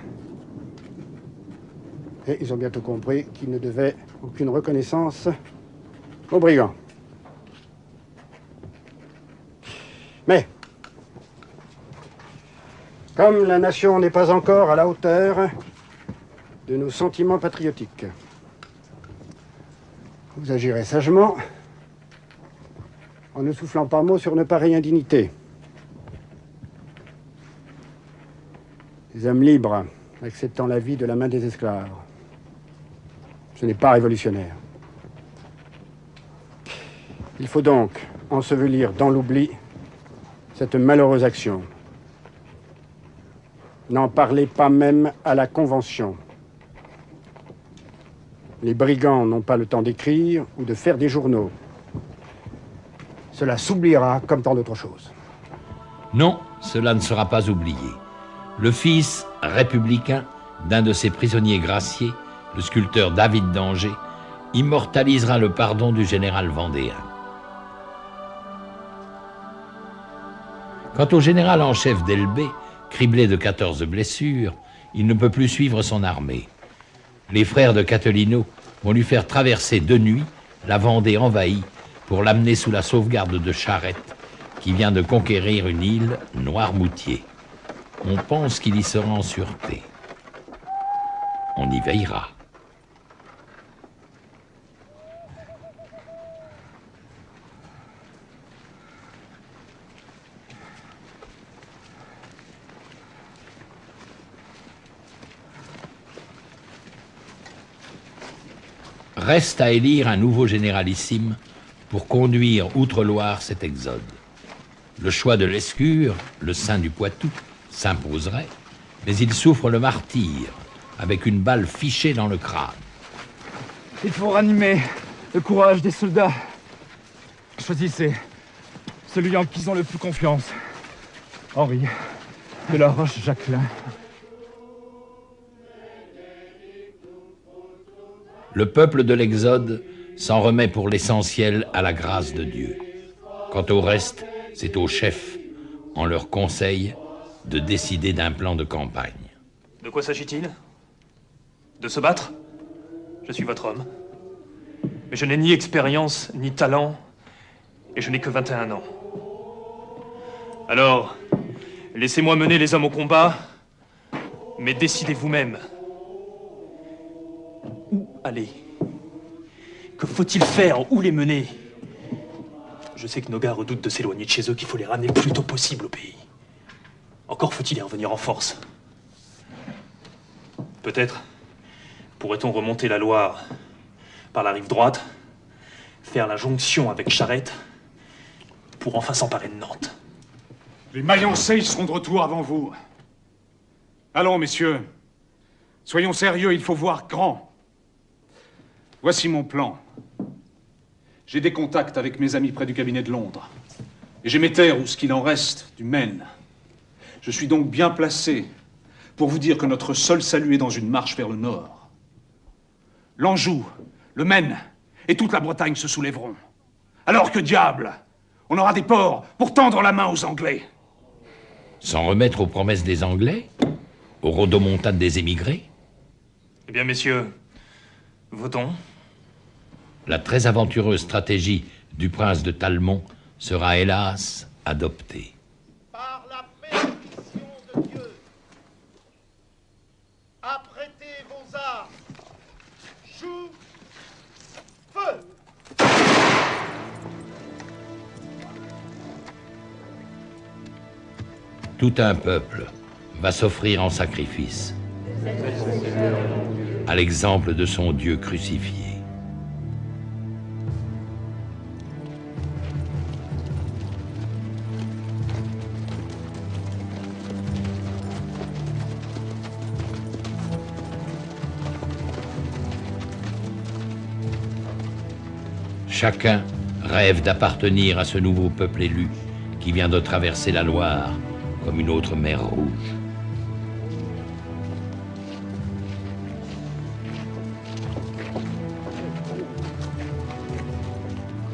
et ils ont bientôt compris qu'ils ne devaient aucune reconnaissance aux brigands. Mais, comme la nation n'est pas encore à la hauteur de nos sentiments patriotiques, vous agirez sagement en ne soufflant pas mot sur une pareille indignité. Les hommes libres acceptant la vie de la main des esclaves. Ce n'est pas révolutionnaire. Il faut donc ensevelir dans l'oubli cette malheureuse action. N'en parlez pas même à la Convention. Les brigands n'ont pas le temps d'écrire ou de faire des journaux. Cela s'oubliera comme tant d'autres choses. Non, cela ne sera pas oublié. Le fils républicain d'un de ses prisonniers graciés, le sculpteur David d'Angers, immortalisera le pardon du général vendéen. Quant au général en chef d'Elbé, criblé de 14 blessures, il ne peut plus suivre son armée. Les frères de Catelino vont lui faire traverser de nuit la Vendée envahie pour l'amener sous la sauvegarde de Charette, qui vient de conquérir une île, Noirmoutier. On pense qu'il y sera en sûreté. On y veillera. Reste à élire un nouveau généralissime pour conduire outre-Loire cet exode. Le choix de Lescure, le saint du Poitou, s'imposerait, mais il souffre le martyre, avec une balle fichée dans le crâne. Il faut ranimer le courage des soldats. Choisissez celui en qui ils ont le plus confiance. Henri de la Roche-Jacquelin. Le peuple de l'Exode s'en remet pour l'essentiel à la grâce de Dieu. Quant au reste, c'est aux chefs, en leur conseil, de décider d'un plan de campagne. De quoi s'agit-il? De se battre? Je suis votre homme. Mais je n'ai ni expérience, ni talent, et je n'ai que 21 ans. Alors, laissez-moi mener les hommes au combat, mais décidez vous-même. Où aller? Que faut-il faire? Où les mener? Je sais que nos gars redoutent de s'éloigner de chez eux, qu'il faut les ramener le plus tôt possible au pays. Encore faut-il y revenir en force. Peut-être pourrait-on remonter la Loire par la rive droite, faire la jonction avec Charette, pour enfin s'emparer de Nantes. Les Mayençais seront de retour avant vous. Allons, messieurs. Soyons sérieux, il faut voir grand. Voici mon plan. J'ai des contacts avec mes amis près du cabinet de Londres. Et j'ai mes terres, ou ce qu'il en reste, du Maine. Je suis donc bien placé pour vous dire que notre seul salut est dans une marche vers le nord. L'Anjou, le Maine et toute la Bretagne se soulèveront. Alors que diable, on aura des ports pour tendre la main aux Anglais. S'en remettre aux promesses des Anglais? Aux rodomontades des émigrés? Eh bien, messieurs, votons. La très aventureuse stratégie du prince de Talmont sera hélas adoptée. Par la bénédiction de Dieu, apprêtez vos armes. Joue, feu! Tout un peuple va s'offrir en sacrifice, à l'exemple de son Dieu crucifié. Chacun rêve d'appartenir à ce nouveau peuple élu qui vient de traverser la Loire comme une autre mer rouge.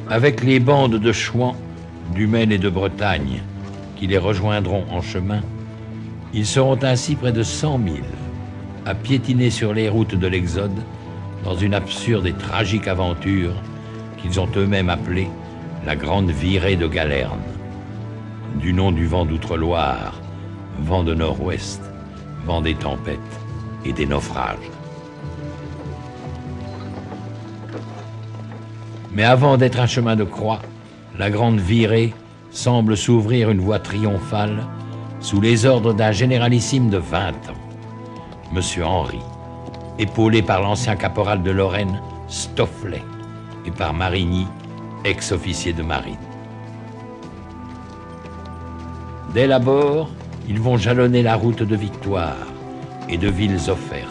Avec les bandes de Chouans, du Maine et de Bretagne qui les rejoindront en chemin, ils seront ainsi près de 100 000 à piétiner sur les routes de l'Exode dans une absurde et tragique aventure qu'ils ont eux-mêmes appelée la Grande Virée de Galerne, du nom du vent d'outre-Loire, vent de nord-ouest, vent des tempêtes et des naufrages. Mais avant d'être un chemin de croix, la Grande Virée semble s'ouvrir une voie triomphale sous les ordres d'un généralissime de 20 ans, Monsieur Henri, épaulé par l'ancien caporal de Lorraine, Stofflet, et par Marigny, ex-officier de marine. Dès l'abord, ils vont jalonner la route de victoire et de villes offertes.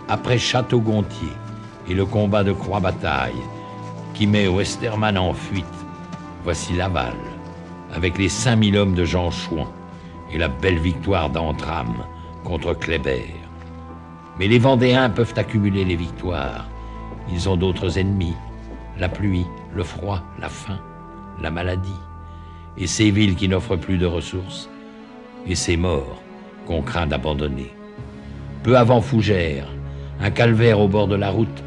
Après Château-Gontier et le combat de Croix-Bataille, qui met Westermann en fuite, voici Laval, avec les 5000 hommes de Jean Chouan et la belle victoire d'Antram contre Kléber. Mais les Vendéens peuvent accumuler les victoires. Ils ont d'autres ennemis, la pluie, le froid, la faim, la maladie, et ces villes qui n'offrent plus de ressources, et ces morts qu'on craint d'abandonner. Peu avant Fougères, un calvaire au bord de la route,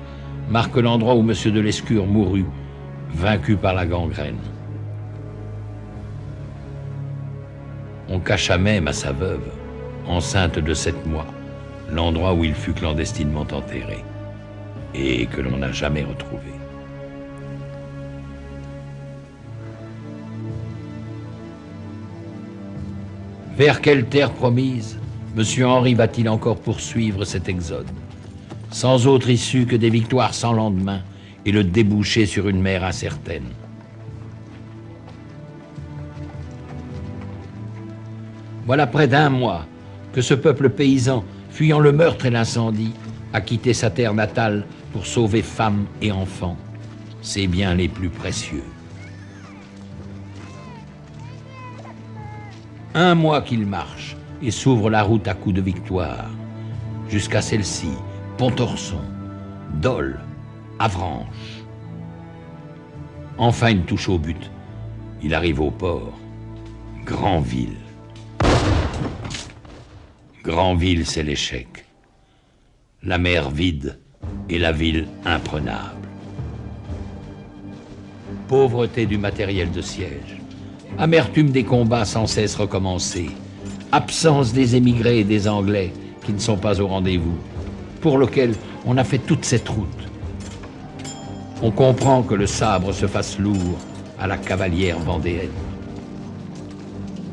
marque l'endroit où M. de Lescure mourut, vaincu par la gangrène. On cacha même à sa veuve, enceinte de 7 mois, l'endroit où il fut clandestinement enterré, et que l'on n'a jamais retrouvé. Vers quelle terre promise M. Henri va-t-il encore poursuivre cet exode, sans autre issue que des victoires sans lendemain et le débouché sur une mer incertaine? Voilà près d'1 mois que ce peuple paysan, fuyant le meurtre et l'incendie, a quitté sa terre natale pour sauver femmes et enfants, ses biens les plus précieux. 1 mois qu'il marche et s'ouvre la route à coups de victoire, jusqu'à celle-ci, Pontorson, Dole, Avranches. Enfin, il touche au but. Il arrive au port. Granville. Granville, c'est l'échec. La mer vide et la ville imprenable. Pauvreté du matériel de siège. Amertume des combats sans cesse recommencés. Absence des émigrés et des Anglais qui ne sont pas au rendez-vous, pour lequel on a fait toute cette route. On comprend que le sabre se fasse lourd à la cavalière vendéenne.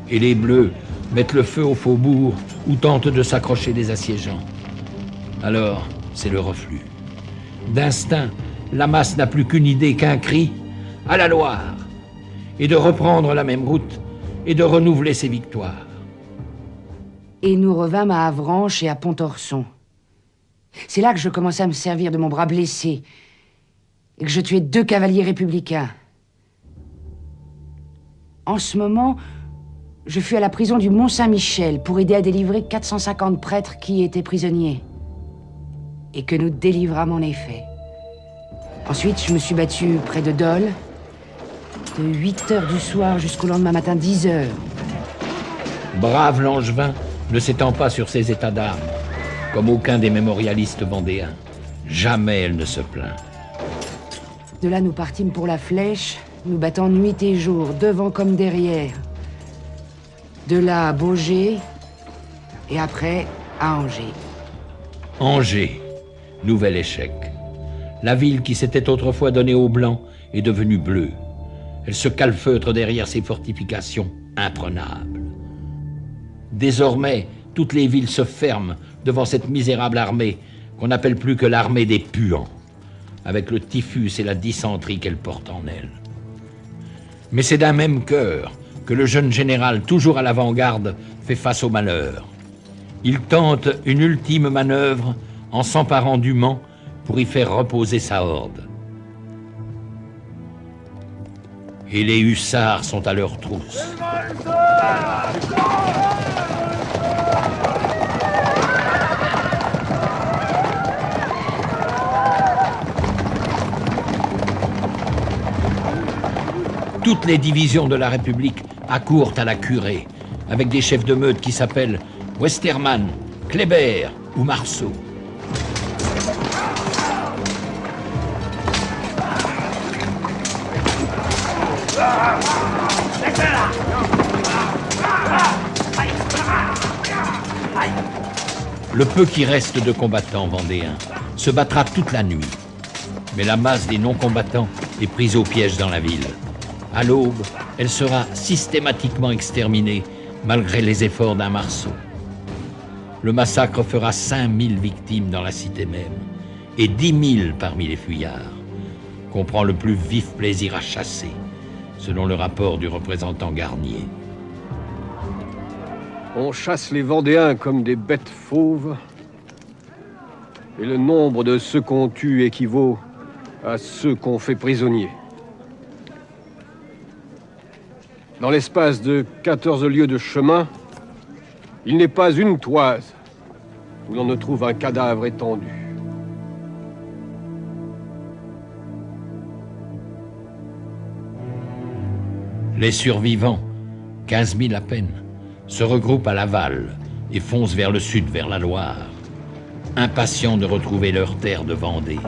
Et les Bleus mettent le feu au faubourg ou tentent de s'accrocher des assiégeants. Alors, c'est le reflux. D'instinct, la masse n'a plus qu'une idée, qu'un cri « à la Loire !» et de reprendre la même route et de renouveler ses victoires. Et nous revînmes à Avranches et à Pontorson. C'est là que je commençai à me servir de mon bras blessé et que je tuai 2 cavaliers républicains. En ce moment, je fus à la prison du Mont-Saint-Michel pour aider à délivrer 450 prêtres qui étaient prisonniers. Et que nous délivrâmes en effet. Ensuite, je me suis battu près de Dole, de 8h du soir jusqu'au lendemain matin 10h. Brave Langevin ne s'étend pas sur ses états d'âme, comme aucun des mémorialistes vendéens. Jamais elle ne se plaint. De là, nous partîmes pour la Flèche, nous battant nuit et jour, devant comme derrière. De là à Baugé, et après à Angers. Angers, nouvel échec. La ville qui s'était autrefois donnée aux Blancs est devenue bleue. Elle se calfeutre derrière ses fortifications imprenables. Désormais, toutes les villes se ferment devant cette misérable armée qu'on n'appelle plus que l'armée des puants, avec le typhus et la dysenterie qu'elle porte en elle. Mais c'est d'un même cœur que le jeune général, toujours à l'avant-garde, fait face au malheur. Il tente une ultime manœuvre en s'emparant du Mans pour y faire reposer sa horde. Et les hussards sont à leur trousse. Toutes les divisions de la République accourent à la curée, avec des chefs de meute qui s'appellent Westermann, Kléber ou Marceau. Le peu qui reste de combattants vendéens se battra toute la nuit. Mais la masse des non-combattants est prise au piège dans la ville. À l'aube, elle sera systématiquement exterminée, malgré les efforts d'un Marceau. Le massacre fera 5000 victimes dans la cité même, et 10 000 parmi les fuyards, qu'on prend le plus vif plaisir à chasser, selon le rapport du représentant Garnier. On chasse les Vendéens comme des bêtes fauves, et le nombre de ceux qu'on tue équivaut à ceux qu'on fait prisonniers. Dans l'espace de 14 lieues de chemin, il n'est pas une toise où l'on ne trouve un cadavre étendu. Les survivants, 15 000 à peine, se regroupent à Laval et foncent vers le sud, vers la Loire, impatients de retrouver leur terre de Vendée.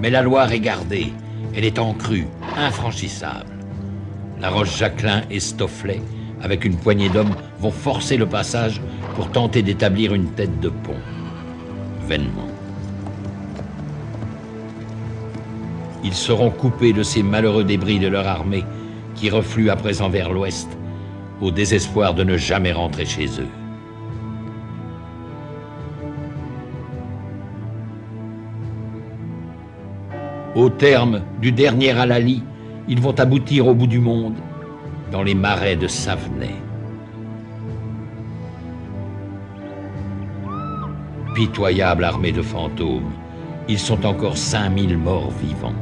Mais la Loire est gardée. Elle est en crue, infranchissable. La Roche-Jacquelin et Stofflet, avec une poignée d'hommes, vont forcer le passage pour tenter d'établir une tête de pont. Vainement. Ils seront coupés de ces malheureux débris de leur armée qui refluent à présent vers l'ouest, au désespoir de ne jamais rentrer chez eux. Au terme du dernier Alali, ils vont aboutir au bout du monde, dans les marais de Savenay. Pitoyable armée de fantômes, ils sont encore 5000 morts vivants.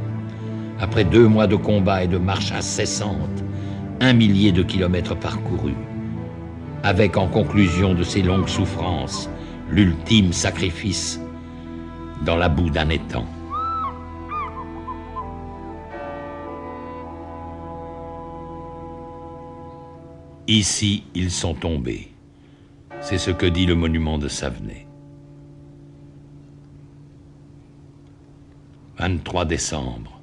Après 2 mois de combats et de marches incessantes, 1 millier de kilomètres parcourus, avec en conclusion de ces longues souffrances, l'ultime sacrifice dans la boue d'un étang. Ici, ils sont tombés. C'est ce que dit le monument de Savenay. 23 décembre,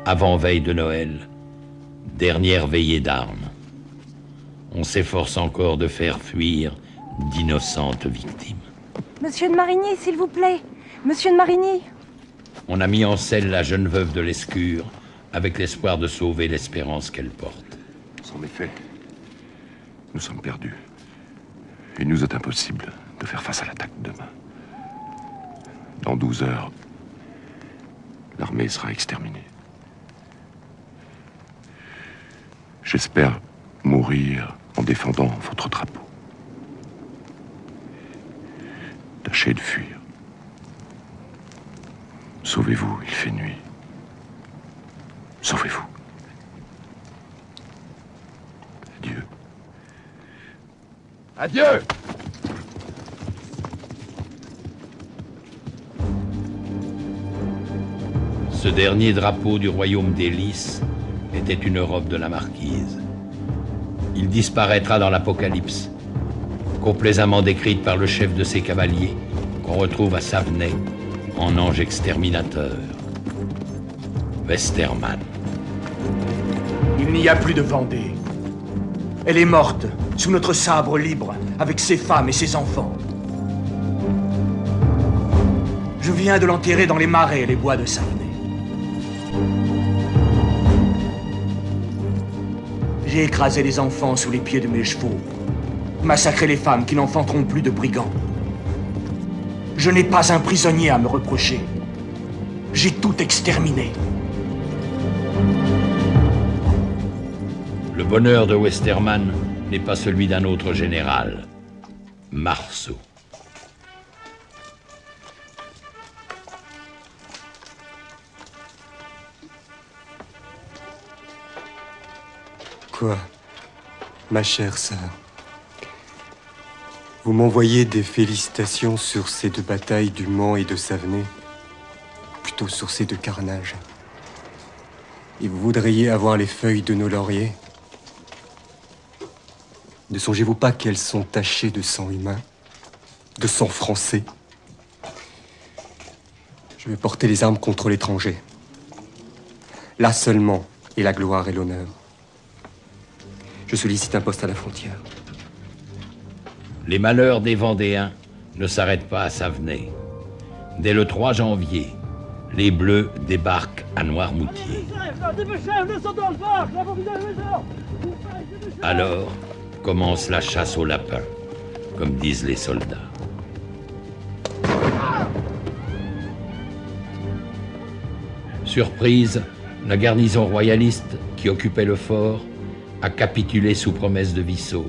avant-veille de Noël, dernière veillée d'armes. On s'efforce encore de faire fuir d'innocentes victimes. Monsieur de Marigny, s'il vous plaît. Monsieur de Marigny. On a mis en selle la jeune veuve de Lescure avec l'espoir de sauver l'espérance qu'elle porte. C'en est fait. Nous sommes perdus. Il nous est impossible de faire face à l'attaque demain. Dans 12 heures, l'armée sera exterminée. J'espère mourir en défendant votre drapeau. Tâchez de fuir. Sauvez-vous, il fait nuit. Sauvez-vous. Adieu. Adieu! Ce dernier drapeau du royaume des Lys était une robe de la marquise. Il disparaîtra dans l'Apocalypse, complaisamment décrite par le chef de ses cavaliers, qu'on retrouve à Savenay, en ange exterminateur. Westermann. Il n'y a plus de Vendée. Elle est morte, sous notre sabre libre, avec ses femmes et ses enfants. Je viens de l'enterrer dans les marais et les bois de Savenay. J'ai écrasé les enfants sous les pieds de mes chevaux, massacré les femmes qui n'enfanteront plus de brigands. Je n'ai pas un prisonnier à me reprocher. J'ai tout exterminé. Le bonheur de Westermann n'est pas celui d'un autre général, Marceau. Quoi, ma chère sœur? Vous m'envoyez des félicitations sur ces 2 batailles du Mans et de Savenay, plutôt sur ces 2 carnages. Et vous voudriez avoir les feuilles de nos lauriers? Ne songez-vous pas qu'elles sont tachées de sang humain, de sang français? Je vais porter les armes contre l'étranger. Là seulement est la gloire et l'honneur. Je sollicite un poste à la frontière. Les malheurs des Vendéens ne s'arrêtent pas à Savenay. Dès le 3 janvier, les Bleus débarquent à Noirmoutier. Alors commence la chasse aux lapins, comme disent les soldats. Surprise, la garnison royaliste qui occupait le fort a capitulé sous promesse de vie sauve.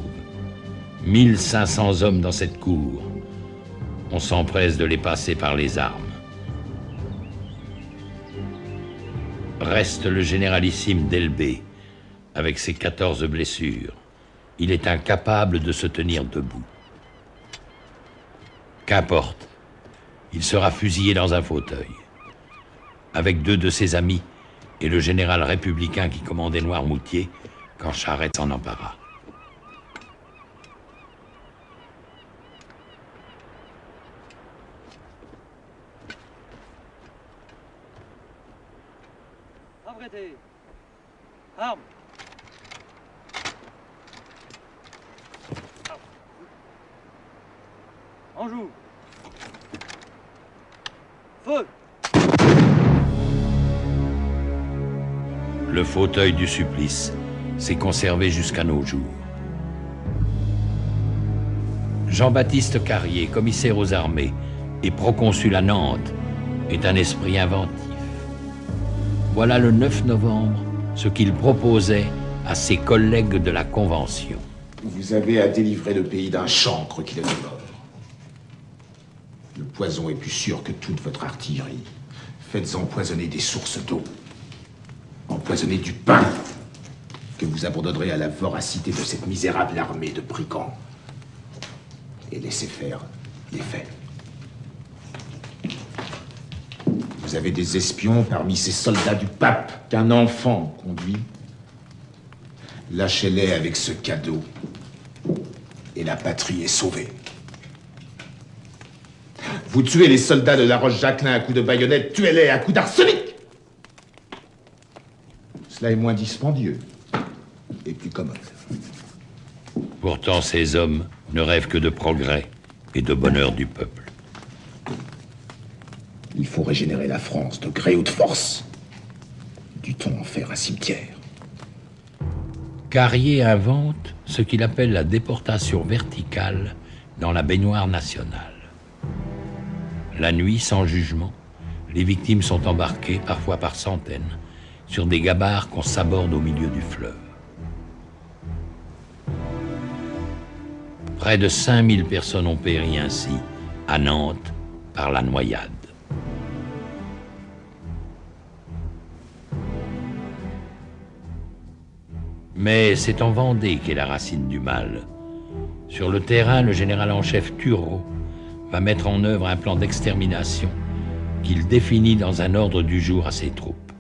1500 hommes dans cette cour. On s'empresse de les passer par les armes. Reste le généralissime d'Elbé, avec ses 14 blessures. Il est incapable de se tenir debout. Qu'importe, il sera fusillé dans un fauteuil. Avec 2 de ses amis et le général républicain qui commandait Noirmoutier, quand Charette s'en empara. Apprêtez. Armes. En joue. Feu. Le fauteuil du supplice s'est conservé jusqu'à nos jours. Jean-Baptiste Carrier, commissaire aux armées et proconsul à Nantes, est un esprit inventif. Voilà le 9 novembre ce qu'il proposait à ses collègues de la Convention. Vous avez à délivrer le pays d'un chancre qui le dévore. Le poison est plus sûr que toute votre artillerie. Faites empoisonner des sources d'eau. Empoisonnez du pain que vous abandonnerez à la voracité de cette misérable armée de brigands. Et laissez faire les faits. Vous avez des espions parmi ces soldats du pape qu'un enfant conduit. Lâchez-les avec ce cadeau et la patrie est sauvée. Vous tuez les soldats de la Roche-Jacquelin à coups de baïonnette, tuez-les à coups d'arsenic. Cela est moins dispendieux et plus commode. Pourtant, ces hommes ne rêvent que de progrès et de bonheur du peuple. Il faut régénérer la France de gré ou de force. Dut-on en faire un cimetière? Carrier invente ce qu'il appelle la déportation verticale dans la baignoire nationale. La nuit, sans jugement, les victimes sont embarquées, parfois par centaines, sur des gabarres qu'on saborde au milieu du fleuve. Près de 5000 personnes ont péri ainsi, à Nantes, par la noyade. Mais c'est en Vendée qu'est la racine du mal. Sur le terrain, le général en chef Turreau va mettre en œuvre un plan d'extermination qu'il définit dans un ordre du jour à ses troupes.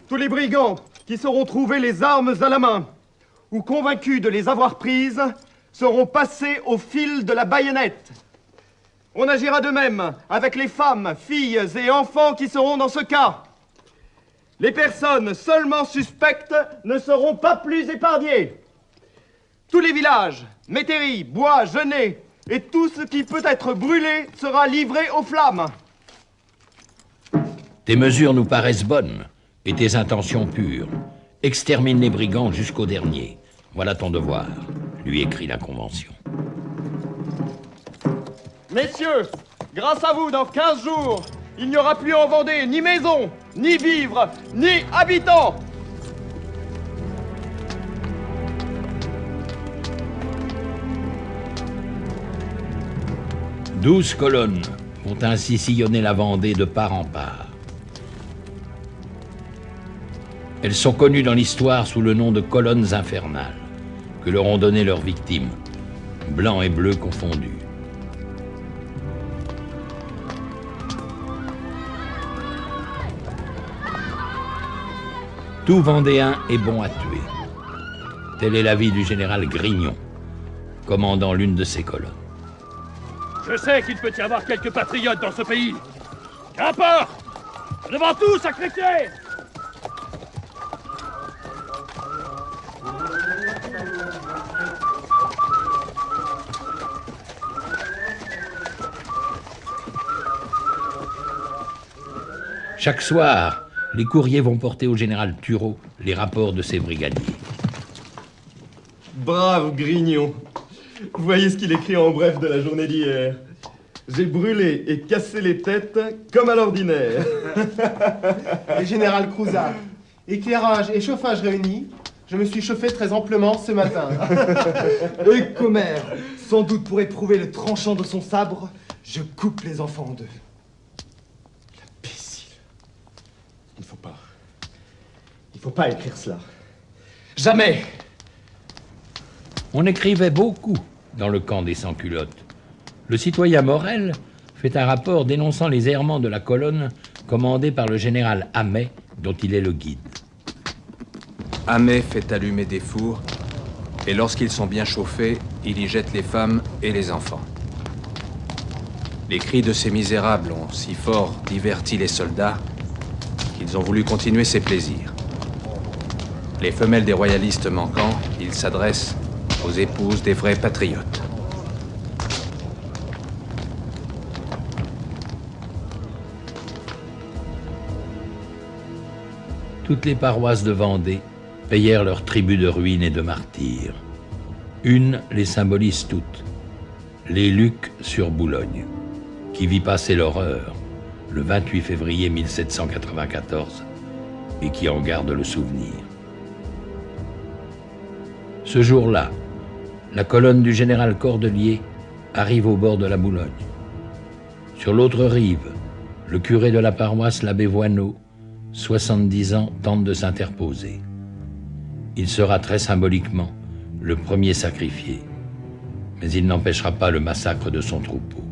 Tous les brigands qui sauront trouver les armes à la main ou convaincus de les avoir prises seront passés au fil de la baïonnette. On agira de même avec les femmes, filles et enfants qui seront dans ce cas. Les personnes seulement suspectes ne seront pas plus épargnées. Tous les villages, métairies, bois, genêts et tout ce qui peut être brûlé sera livré aux flammes. Tes mesures nous paraissent bonnes et tes intentions pures. Extermine les brigands jusqu'au dernier. Voilà ton devoir, lui écrit la Convention. Messieurs, grâce à vous, dans 15 jours, il n'y aura plus en Vendée ni maison, ni vivres, ni habitants. « 12 colonnes vont ainsi sillonner la Vendée de part en part. Elles sont connues dans l'histoire sous le nom de colonnes infernales, que leur ont donné leurs victimes, blancs et bleus confondus. Tout Vendéen est bon à tuer. Tel est l'avis du général Grignon, commandant l'une de ces colonnes. Je sais qu'il peut y avoir quelques patriotes dans ce pays. Qu'importe! Devant tout, sacrifié! Chaque soir, les courriers vont porter au général Turreau les rapports de ses brigadiers. Brave Grignon. Voyez ce qu'il écrit en bref de la journée d'hier. J'ai brûlé et cassé les têtes comme à l'ordinaire. Et général Crouzat, éclairage et chauffage réunis, je me suis chauffé très amplement ce matin. Et commère, sans doute pour éprouver le tranchant de son sabre, je coupe les enfants en deux. L'imbécile. Il ne faut pas écrire cela. Jamais. On écrivait beaucoup dans le camp des sans-culottes. Le citoyen Morel fait un rapport dénonçant les errements de la colonne commandée par le général Hamet, dont il est le guide. Hamet fait allumer des fours, et lorsqu'ils sont bien chauffés, il y jette les femmes et les enfants. Les cris de ces misérables ont si fort diverti les soldats ils ont voulu continuer ces plaisirs. Les femelles des royalistes manquant, ils s'adressent aux épouses des vrais patriotes. Toutes les paroisses de Vendée payèrent leur tribut de ruines et de martyrs. Une les symbolise toutes, les Lucs sur Boulogne, qui vit passer l'horreur le 28 février 1794 et qui en garde le souvenir. Ce jour-là, la colonne du général Cordelier arrive au bord de la Boulogne. Sur l'autre rive, le curé de la paroisse, l'abbé Voineau, 70 ans, tente de s'interposer. Il sera très symboliquement le premier sacrifié, mais il n'empêchera pas le massacre de son troupeau.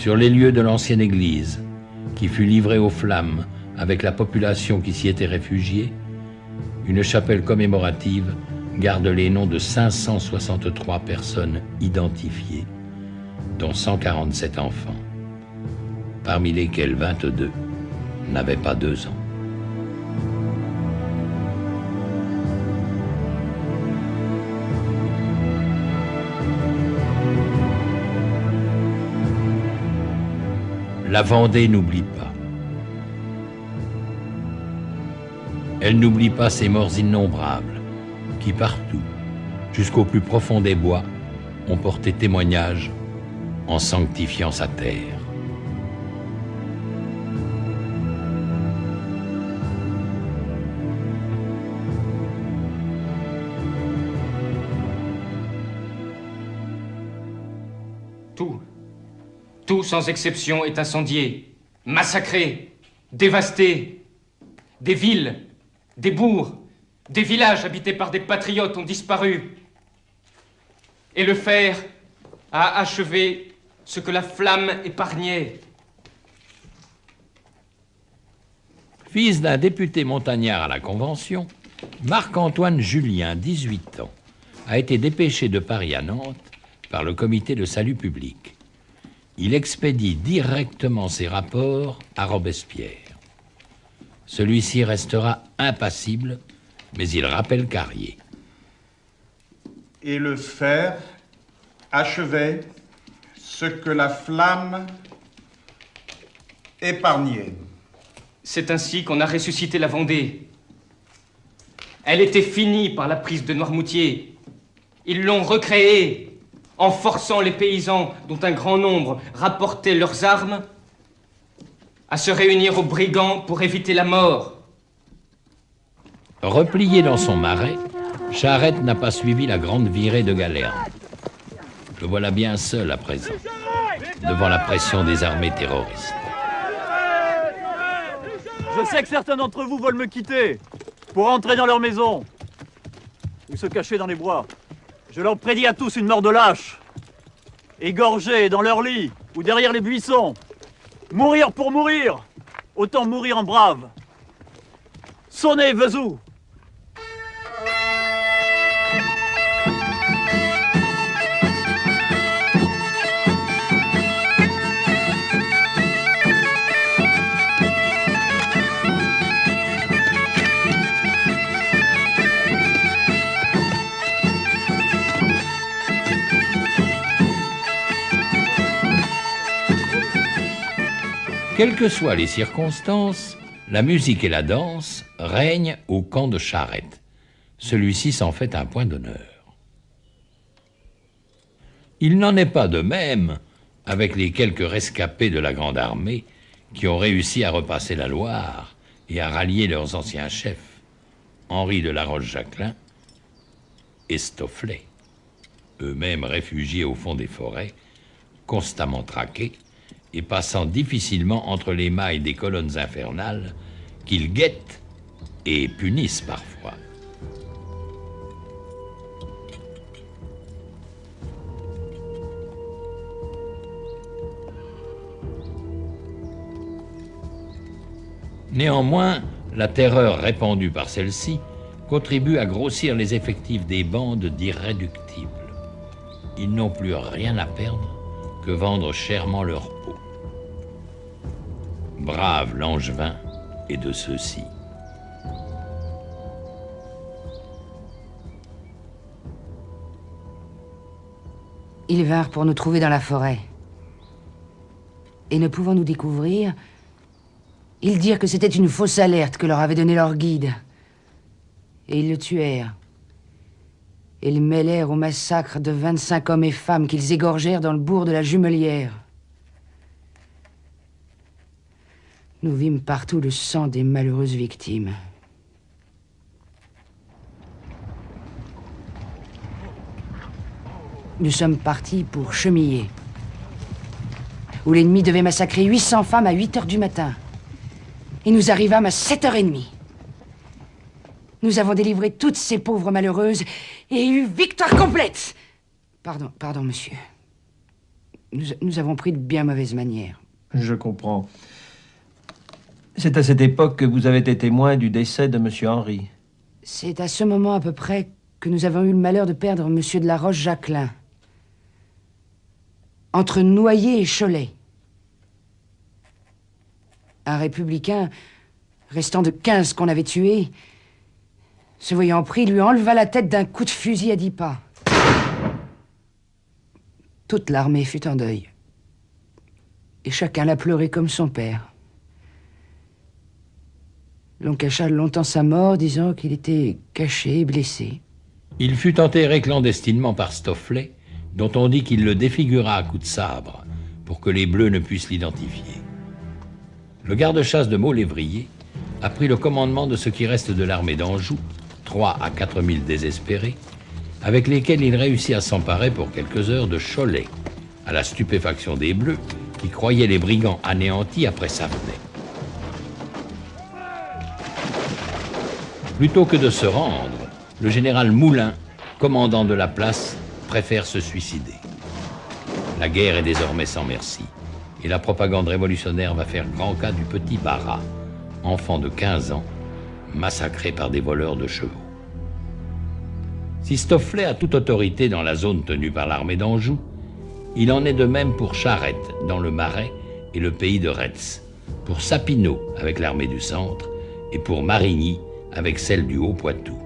Sur les lieux de l'ancienne église, qui fut livrée aux flammes avec la population qui s'y était réfugiée, une chapelle commémorative garde les noms de 563 personnes identifiées, dont 147 enfants, parmi lesquels 22 n'avaient pas 2 ans. La Vendée n'oublie pas. Elle n'oublie pas ces morts innombrables qui partout, jusqu'au plus profond des bois, ont porté témoignage en sanctifiant sa terre. Tout sans exception est incendié, massacré, dévasté. Des villes, des bourgs, des villages habités par des patriotes ont disparu. Et le fer a achevé ce que la flamme épargnait. Fils d'un député montagnard à la Convention, Marc-Antoine Julien, 18 ans, a été dépêché de Paris à Nantes par le Comité de salut public. Il expédie directement ses rapports à Robespierre. Celui-ci restera impassible, mais il rappelle Carrier. Et le fer achevait ce que la flamme épargnait. C'est ainsi qu'on a ressuscité la Vendée. Elle était finie par la prise de Noirmoutier. Ils l'ont recréée en forçant les paysans, dont un grand nombre rapportaient leurs armes, à se réunir aux brigands pour éviter la mort. Replié dans son marais, Charette n'a pas suivi la grande virée de Galerne. Le voilà bien seul à présent, devant la pression des armées terroristes. Je sais que certains d'entre vous veulent me quitter pour entrer dans leur maison ou se cacher dans les bois. Je leur prédis à tous une mort de lâche, égorgés dans leur lit ou derrière les buissons. Mourir pour mourir, autant mourir en brave. Sonnez, Vezou! Quelles que soient les circonstances, la musique et la danse règnent au camp de Charette. Celui-ci s'en fait un point d'honneur. Il n'en est pas de même avec les quelques rescapés de la Grande Armée qui ont réussi à repasser la Loire et à rallier leurs anciens chefs, Henri de la Roche-Jacquelin et Stofflet, eux-mêmes réfugiés au fond des forêts, constamment traqués, et passant difficilement entre les mailles des colonnes infernales qu'ils guettent et punissent parfois. Néanmoins, la terreur répandue par celle-ci contribue à grossir les effectifs des bandes d'irréductibles. Ils n'ont plus rien à perdre que vendre chèrement leur peau. Brave Langevin est de ceux-ci. Ils vinrent pour nous trouver dans la forêt. Et ne pouvant nous découvrir, ils dirent que c'était une fausse alerte que leur avait donnée leur guide. Et ils le tuèrent. Et le mêlèrent au massacre de 25 hommes et femmes qu'ils égorgèrent dans le bourg de la Jumelière. Nous vîmes partout le sang des malheureuses victimes. Nous sommes partis pour Chemillé, où l'ennemi devait massacrer 800 femmes à 8 heures du matin. Et nous arrivâmes à 7h30. Nous avons délivré toutes ces pauvres malheureuses et eu victoire complète. Pardon, monsieur. Nous avons pris de bien mauvaises manières. Je comprends. C'est à cette époque que vous avez été témoin du décès de monsieur Henri. C'est à ce moment à peu près que nous avons eu le malheur de perdre monsieur de la Roche-Jacquelin. Entre Noyer et Cholet. Un républicain, restant de 15 qu'on avait tués, se voyant pris, lui enleva la tête d'un coup de fusil à 10 pas. Toute l'armée fut en deuil. Et chacun l'a pleuré comme son père. L'on cacha longtemps sa mort, disant qu'il était caché et blessé. Il fut enterré clandestinement par Stofflet, dont on dit qu'il le défigura à coups de sabre, pour que les Bleus ne puissent l'identifier. Le garde-chasse de Maulévrier a pris le commandement de ce qui reste de l'armée d'Anjou, 3 à 4 000 désespérés, avec lesquels il réussit à s'emparer pour quelques heures de Cholet, à la stupéfaction des Bleus, qui croyaient les brigands anéantis après Savenay. Plutôt que de se rendre, le général Moulin, commandant de la place, préfère se suicider. La guerre est désormais sans merci, et la propagande révolutionnaire va faire grand cas du petit Barras, enfant de 15 ans, massacré par des voleurs de chevaux. Si Stofflet a toute autorité dans la zone tenue par l'armée d'Anjou, il en est de même pour Charette, dans le Marais, et le pays de Retz, pour Sapineau, avec l'armée du Centre, et pour Marigny, avec celle du Haut-Poitou.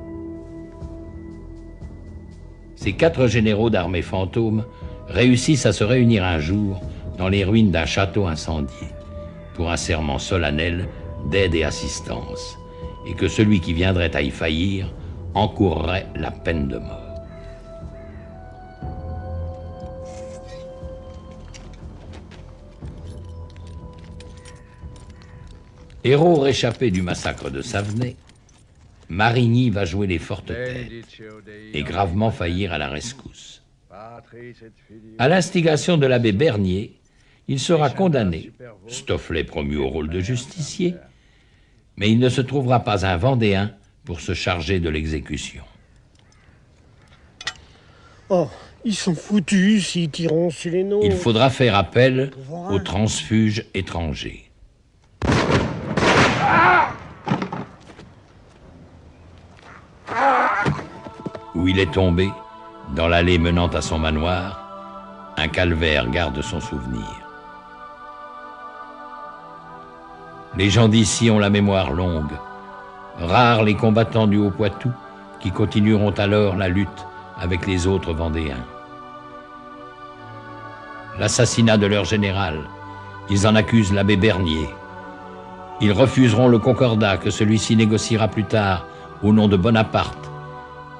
Ces 4 généraux d'armée fantôme réussissent à se réunir un jour dans les ruines d'un château incendié, pour un serment solennel d'aide et assistance, et que celui qui viendrait à y faillir encourrait la peine de mort. Héros réchappé du massacre de Savenay, Marigny va jouer les fortes têtes et gravement faillir à la rescousse. À l'instigation de l'abbé Bernier, il sera condamné, Stofflet promu au rôle de justicier, mais il ne se trouvera pas un Vendéen pour se charger de l'exécution. Oh, ils sont foutus s'ils tirent sur les nôtres. Il faudra faire appel aux transfuges étrangers. Où il est tombé, dans l'allée menant à son manoir, un calvaire garde son souvenir. Les gens d'ici ont la mémoire longue. Rares les combattants du Haut-Poitou qui continueront alors la lutte avec les autres Vendéens. L'assassinat de leur général, ils en accusent l'abbé Bernier. Ils refuseront le concordat que celui-ci négociera plus tard au nom de Bonaparte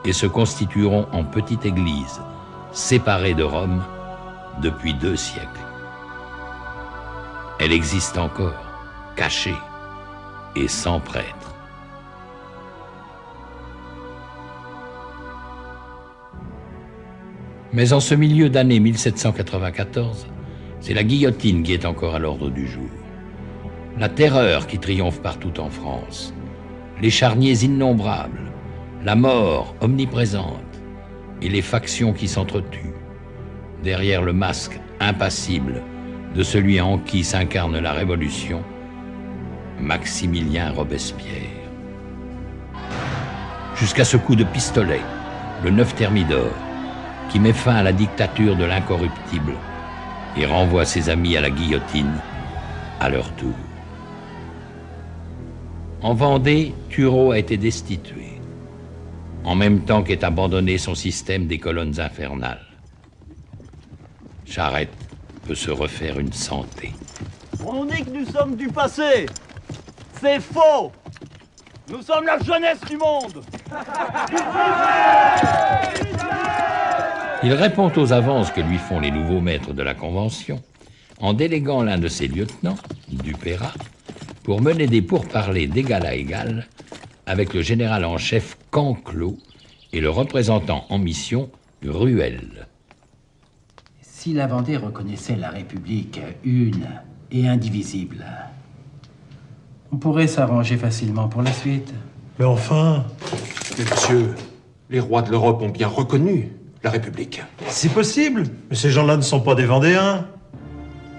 et se constitueront en petite église, séparée de Rome depuis 2 siècles. Elle existe encore, cachée et sans prêtre. Mais en ce milieu d'année 1794, c'est la guillotine qui est encore à l'ordre du jour. La terreur qui triomphe partout en France, les charniers innombrables, la mort omniprésente et les factions qui s'entretuent, derrière le masque impassible de celui en qui s'incarne la Révolution, Maximilien Robespierre. Jusqu'à ce coup de pistolet, le 9 Thermidor, qui met fin à la dictature de l'incorruptible et renvoie ses amis à la guillotine à leur tour. En Vendée, Turreau a été destitué, en même temps qu'est abandonné son système des colonnes infernales. Charette peut se refaire une santé. On dit que nous sommes du passé. C'est faux. Nous sommes la jeunesse du monde. Il répond aux avances que lui font les nouveaux maîtres de la Convention en déléguant l'un de ses lieutenants, Dupérat, pour mener des pourparlers d'égal à égal avec le général en chef Canclos et le représentant en mission Ruel. Si la Vendée reconnaissait la République une et indivisible, on pourrait s'arranger facilement pour la suite. Mais enfin... Mais monsieur, les rois de l'Europe ont bien reconnu la République. C'est possible, mais ces gens-là ne sont pas des Vendéens.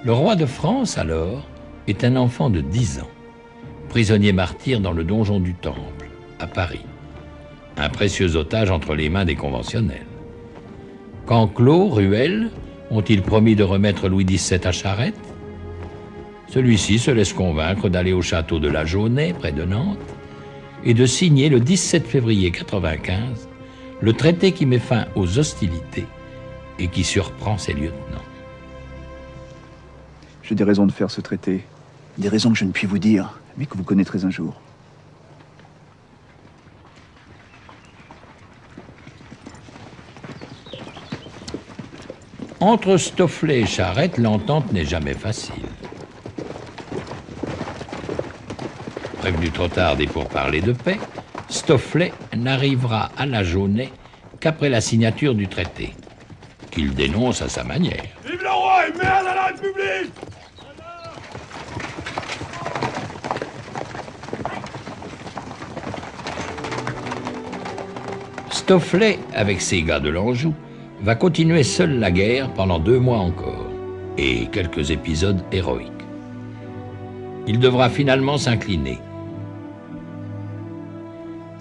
Le roi de France, alors, est un enfant de 10 ans, prisonnier martyr dans le donjon du Temple, à Paris. Un précieux otage entre les mains des conventionnels. Canclos, Ruel, ont-ils promis de remettre Louis XVII à Charette? Celui-ci se laisse convaincre d'aller au château de la Jaunais, près de Nantes, et de signer le 17 février 95 le traité qui met fin aux hostilités et qui surprend ses lieutenants. J'ai des raisons de faire ce traité. Des raisons que je ne puis vous dire, mais que vous connaîtrez un jour. Entre Stofflet et Charette, l'entente n'est jamais facile. Prévenu trop tard des pourparlers de paix, Stofflet n'arrivera à la Jaunais qu'après la signature du traité, qu'il dénonce à sa manière. Vive le roi et merde à la République! Stofflet, avec ses gars de l'Anjou, va continuer seul la guerre pendant 2 mois encore, et quelques épisodes héroïques. Il devra finalement s'incliner.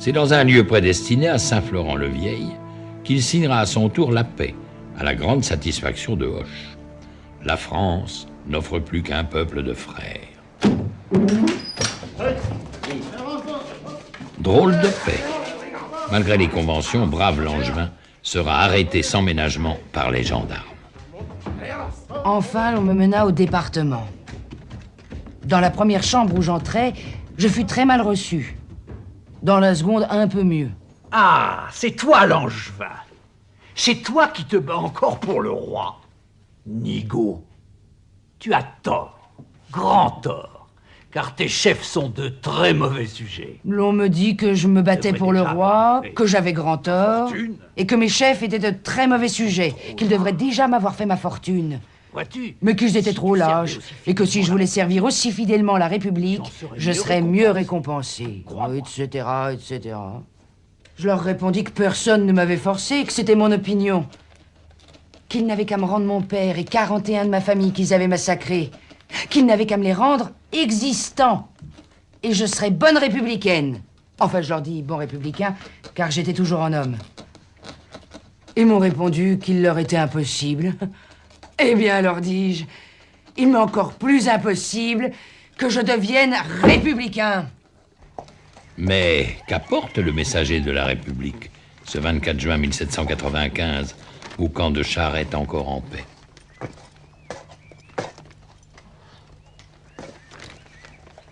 C'est dans un lieu prédestiné à Saint-Florent-le-Vieil qu'il signera à son tour la paix, à la grande satisfaction de Hoche. La France n'offre plus qu'un peuple de frères. Drôle de paix. Malgré les conventions, brave Langevin sera arrêté sans ménagement par les gendarmes. Enfin, on me mena au département. Dans la première chambre où j'entrais, je fus très mal reçu. Dans la seconde, un peu mieux. Ah, c'est toi, Langevin. C'est toi qui te bats encore pour le roi. Nigaud, tu as tort, grand tort, car tes chefs sont de très mauvais sujets. L'on me dit que je me battais pour le roi, que j'avais grand tort, et que mes chefs étaient de très mauvais sujets, qu'ils devraient déjà m'avoir fait ma fortune. Mais qu'ils étaient trop lâches, et que si je voulais servir aussi fidèlement la République, je serais mieux récompensé, etc., etc. Je leur répondis que personne ne m'avait forcé, que c'était mon opinion. Qu'ils n'avaient qu'à me rendre mon père et 41 de ma famille qu'ils avaient massacrés. Qu'ils n'avaient qu'à me les rendre existants. Et je serais bonne républicaine. Enfin, je leur dis bon républicain, car j'étais toujours un homme. Ils m'ont répondu qu'il leur était impossible. Eh bien, leur dis-je, il m'est encore plus impossible que je devienne républicain. Mais qu'apporte le messager de la République, ce 24 juin 1795, au camp de Charette encore en paix?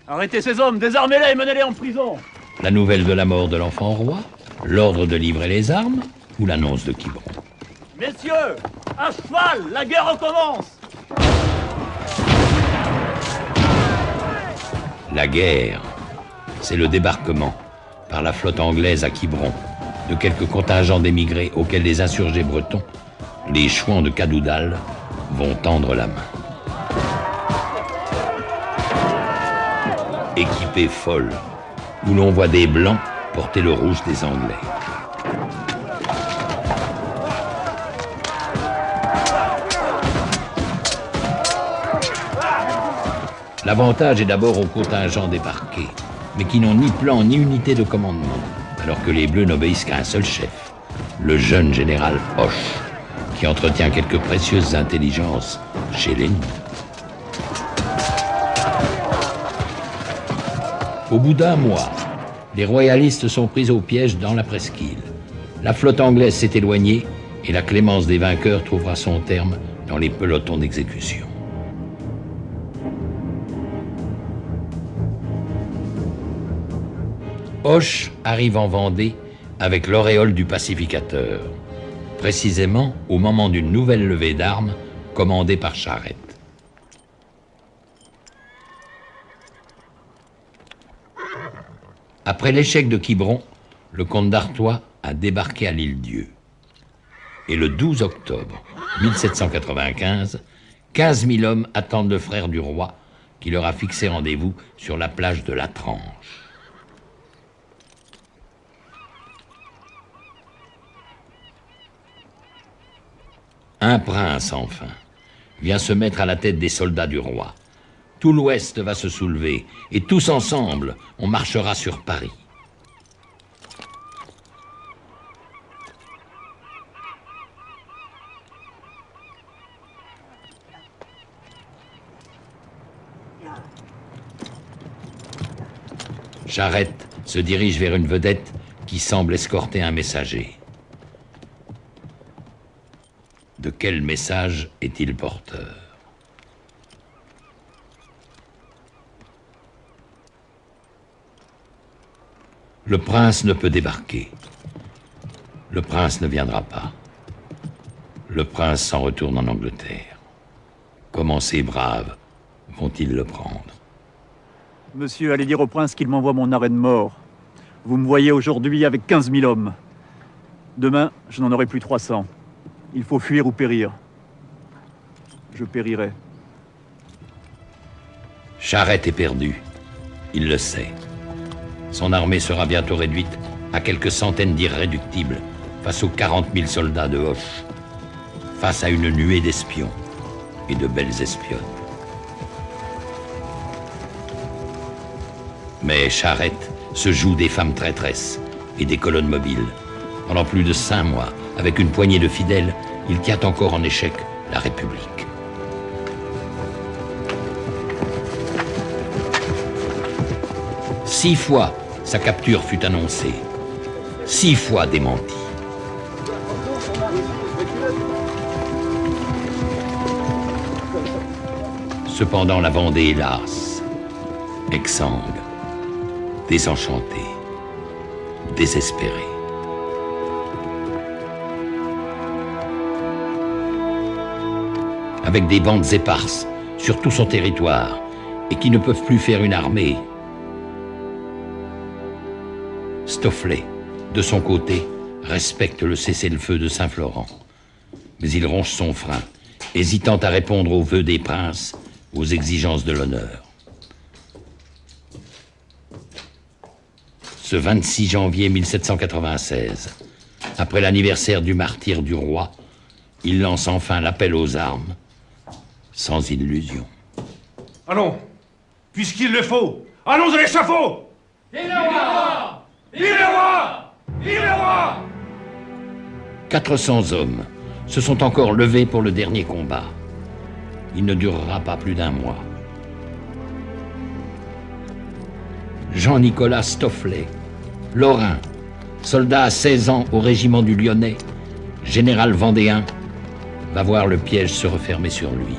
Arrêtez ces hommes, désarmez-les et menez-les en prison. La nouvelle de la mort de l'enfant roi, l'ordre de livrer les armes ou l'annonce de Quiberon? Messieurs, à cheval, la guerre recommence. La guerre, c'est le débarquement par la flotte anglaise à Quiberon de quelques contingents d'émigrés auxquels les insurgés bretons, les chouans de Cadoudal, vont tendre la main. Équipée folle, où l'on voit des blancs porter le rouge des Anglais. L'avantage est d'abord aux contingents débarqués, mais qui n'ont ni plan ni unité de commandement, alors que les Bleus n'obéissent qu'à un seul chef, le jeune général Hoche, qui entretient quelques précieuses intelligences chez l'ennemi. Au bout d'un mois, les royalistes sont pris au piège dans la presqu'île. La flotte anglaise s'est éloignée et la clémence des vainqueurs trouvera son terme dans les pelotons d'exécution. Hoche arrive en Vendée avec l'auréole du pacificateur, précisément au moment d'une nouvelle levée d'armes commandée par Charette. Après l'échec de Quiberon, le comte d'Artois a débarqué à l'Île-Dieu. Et le 12 octobre 1795, 15 000 hommes attendent le frère du roi qui leur a fixé rendez-vous sur la plage de la Tranche. Un prince, enfin, vient se mettre à la tête des soldats du roi. Tout l'Ouest va se soulever, et tous ensemble, on marchera sur Paris. Charette se dirige vers une vedette qui semble escorter un messager. De quel message est-il porteur ? Le prince ne peut débarquer. Le prince ne viendra pas. Le prince s'en retourne en Angleterre. Comment ces braves vont-ils le prendre ? Monsieur, allez dire au prince qu'il m'envoie mon arrêt de mort. Vous me voyez aujourd'hui avec 15 000 hommes. Demain, je n'en aurai plus 300. Il faut fuir ou périr. Je périrai. Charette est perdu. Il le sait. Son armée sera bientôt réduite à quelques centaines d'irréductibles face aux 40 000 soldats de Hoche, face à une nuée d'espions et de belles espionnes. Mais Charette se joue des femmes traîtresses et des colonnes mobiles. Pendant plus de 5 mois, avec une poignée de fidèles, il tient encore en échec la République. Six fois, sa capture fut annoncée. 6 fois démentie. Cependant, la Vendée est lasse, exsangue, désenchantée, désespérée. Avec des bandes éparses sur tout son territoire et qui ne peuvent plus faire une armée. Stofflet, de son côté, respecte le cessez-le-feu de Saint-Florent. Mais il ronge son frein, hésitant à répondre aux vœux des princes, aux exigences de l'honneur. Ce 26 janvier 1796, après l'anniversaire du martyre du roi, il lance enfin l'appel aux armes, sans illusion. Allons, puisqu'il le faut, allons à l'échafaud! Vive le roi! Vive le roi! Vive le roi! 400 hommes se sont encore levés pour le dernier combat. Il ne durera pas plus d'1 mois. Jean-Nicolas Stofflet, Lorrain, soldat à 16 ans au régiment du Lyonnais, général vendéen, va voir le piège se refermer sur lui.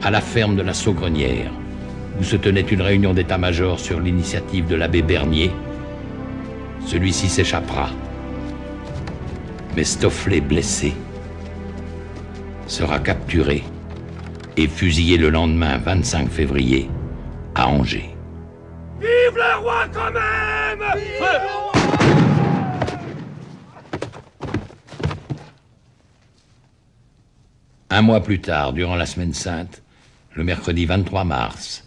À la ferme de la Saugrenière, où se tenait une réunion d'état-major sur l'initiative de l'abbé Bernier, celui-ci s'échappera. Mais Stofflet, blessé, sera capturé et fusillé le lendemain 25 février à Angers. Vive le roi quand même! Vive le roi! Un mois plus tard, durant la Semaine Sainte, le mercredi 23 mars,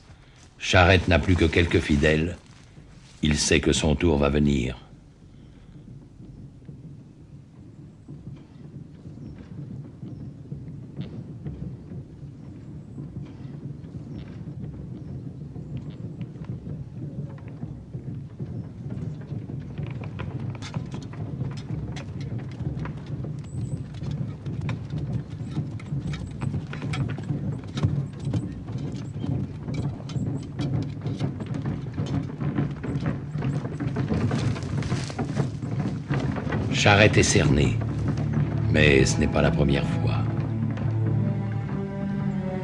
Charette n'a plus que quelques fidèles. Il sait que son tour va venir. Charette est cerné, mais ce n'est pas la première fois.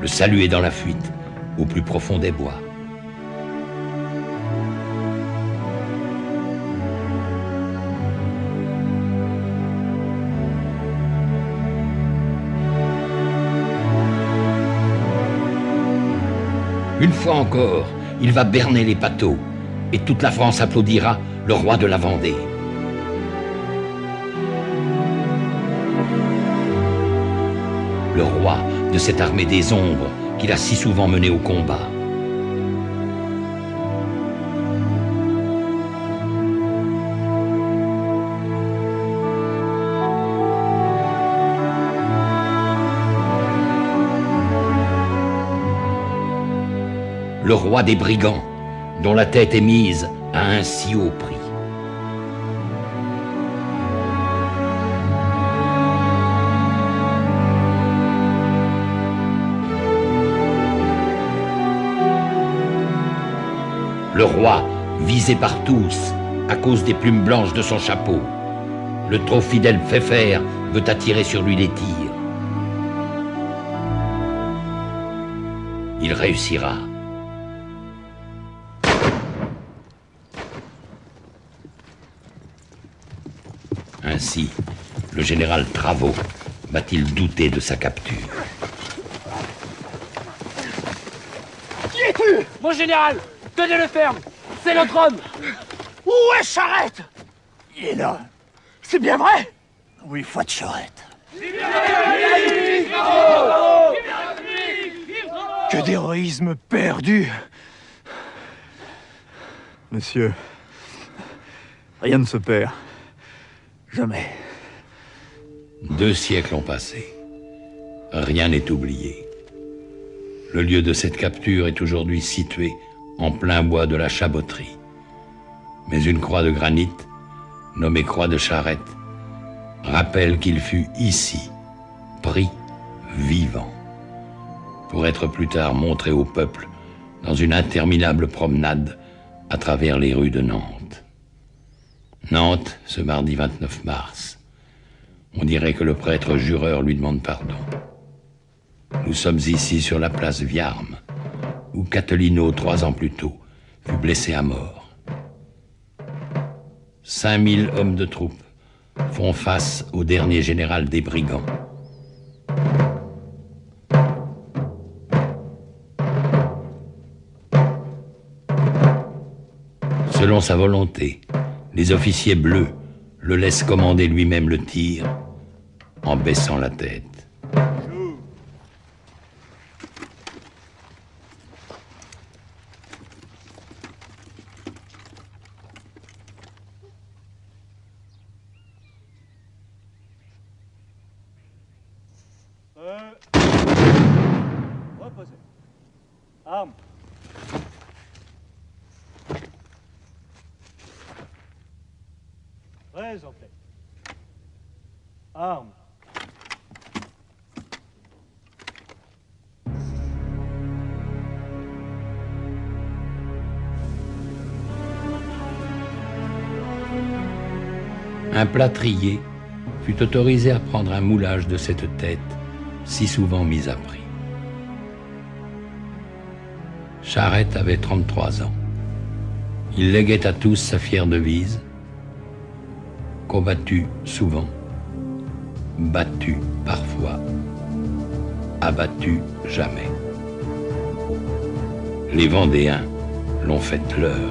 Le salut est dans la fuite, au plus profond des bois. Une fois encore, il va berner les pâteaux, et toute la France applaudira le roi de la Vendée. Le roi de cette armée des ombres qu'il a si souvent menée au combat. Le roi des brigands, dont la tête est mise à un si haut prix. Le roi, visé par tous, à cause des plumes blanches de son chapeau. Le trop fidèle Pfeffer veut attirer sur lui les tirs. Il réussira. Ainsi, le général Travot va-t-il douter de sa capture? Qui es-tu? Mon général, tenez-le ferme. C'est notre homme. Où est Charette? Il est là. C'est bien vrai? Oui, foi de Charette. Que d'héroïsme perdu. Monsieur, rien ne se perd. Jamais. 2 siècles ont passé. Rien n'est oublié. Le lieu de cette capture est aujourd'hui situé en plein bois de la Chaboterie. Mais une croix de granit, nommée croix de Charette, rappelle qu'il fut ici, pris vivant, pour être plus tard montré au peuple dans une interminable promenade à travers les rues de Nantes. Nantes, ce mardi 29 mars. On dirait que le prêtre jureur lui demande pardon. Nous sommes ici sur la place Viarme, où Catelino, 3 ans plus tôt, fut blessé à mort. 5000 hommes de troupe font face au dernier général des brigands. Selon sa volonté, les officiers bleus le laissent commander lui-même le tir en baissant la tête. Reposez. Armes. Très en tête. Armes. Un plâtrier fut autorisé à prendre un moulage de cette tête si souvent mise à prix. Charette avait 33 ans. Il léguait à tous sa fière devise: combattu souvent, battu parfois, abattu jamais. Les Vendéens l'ont fait leur.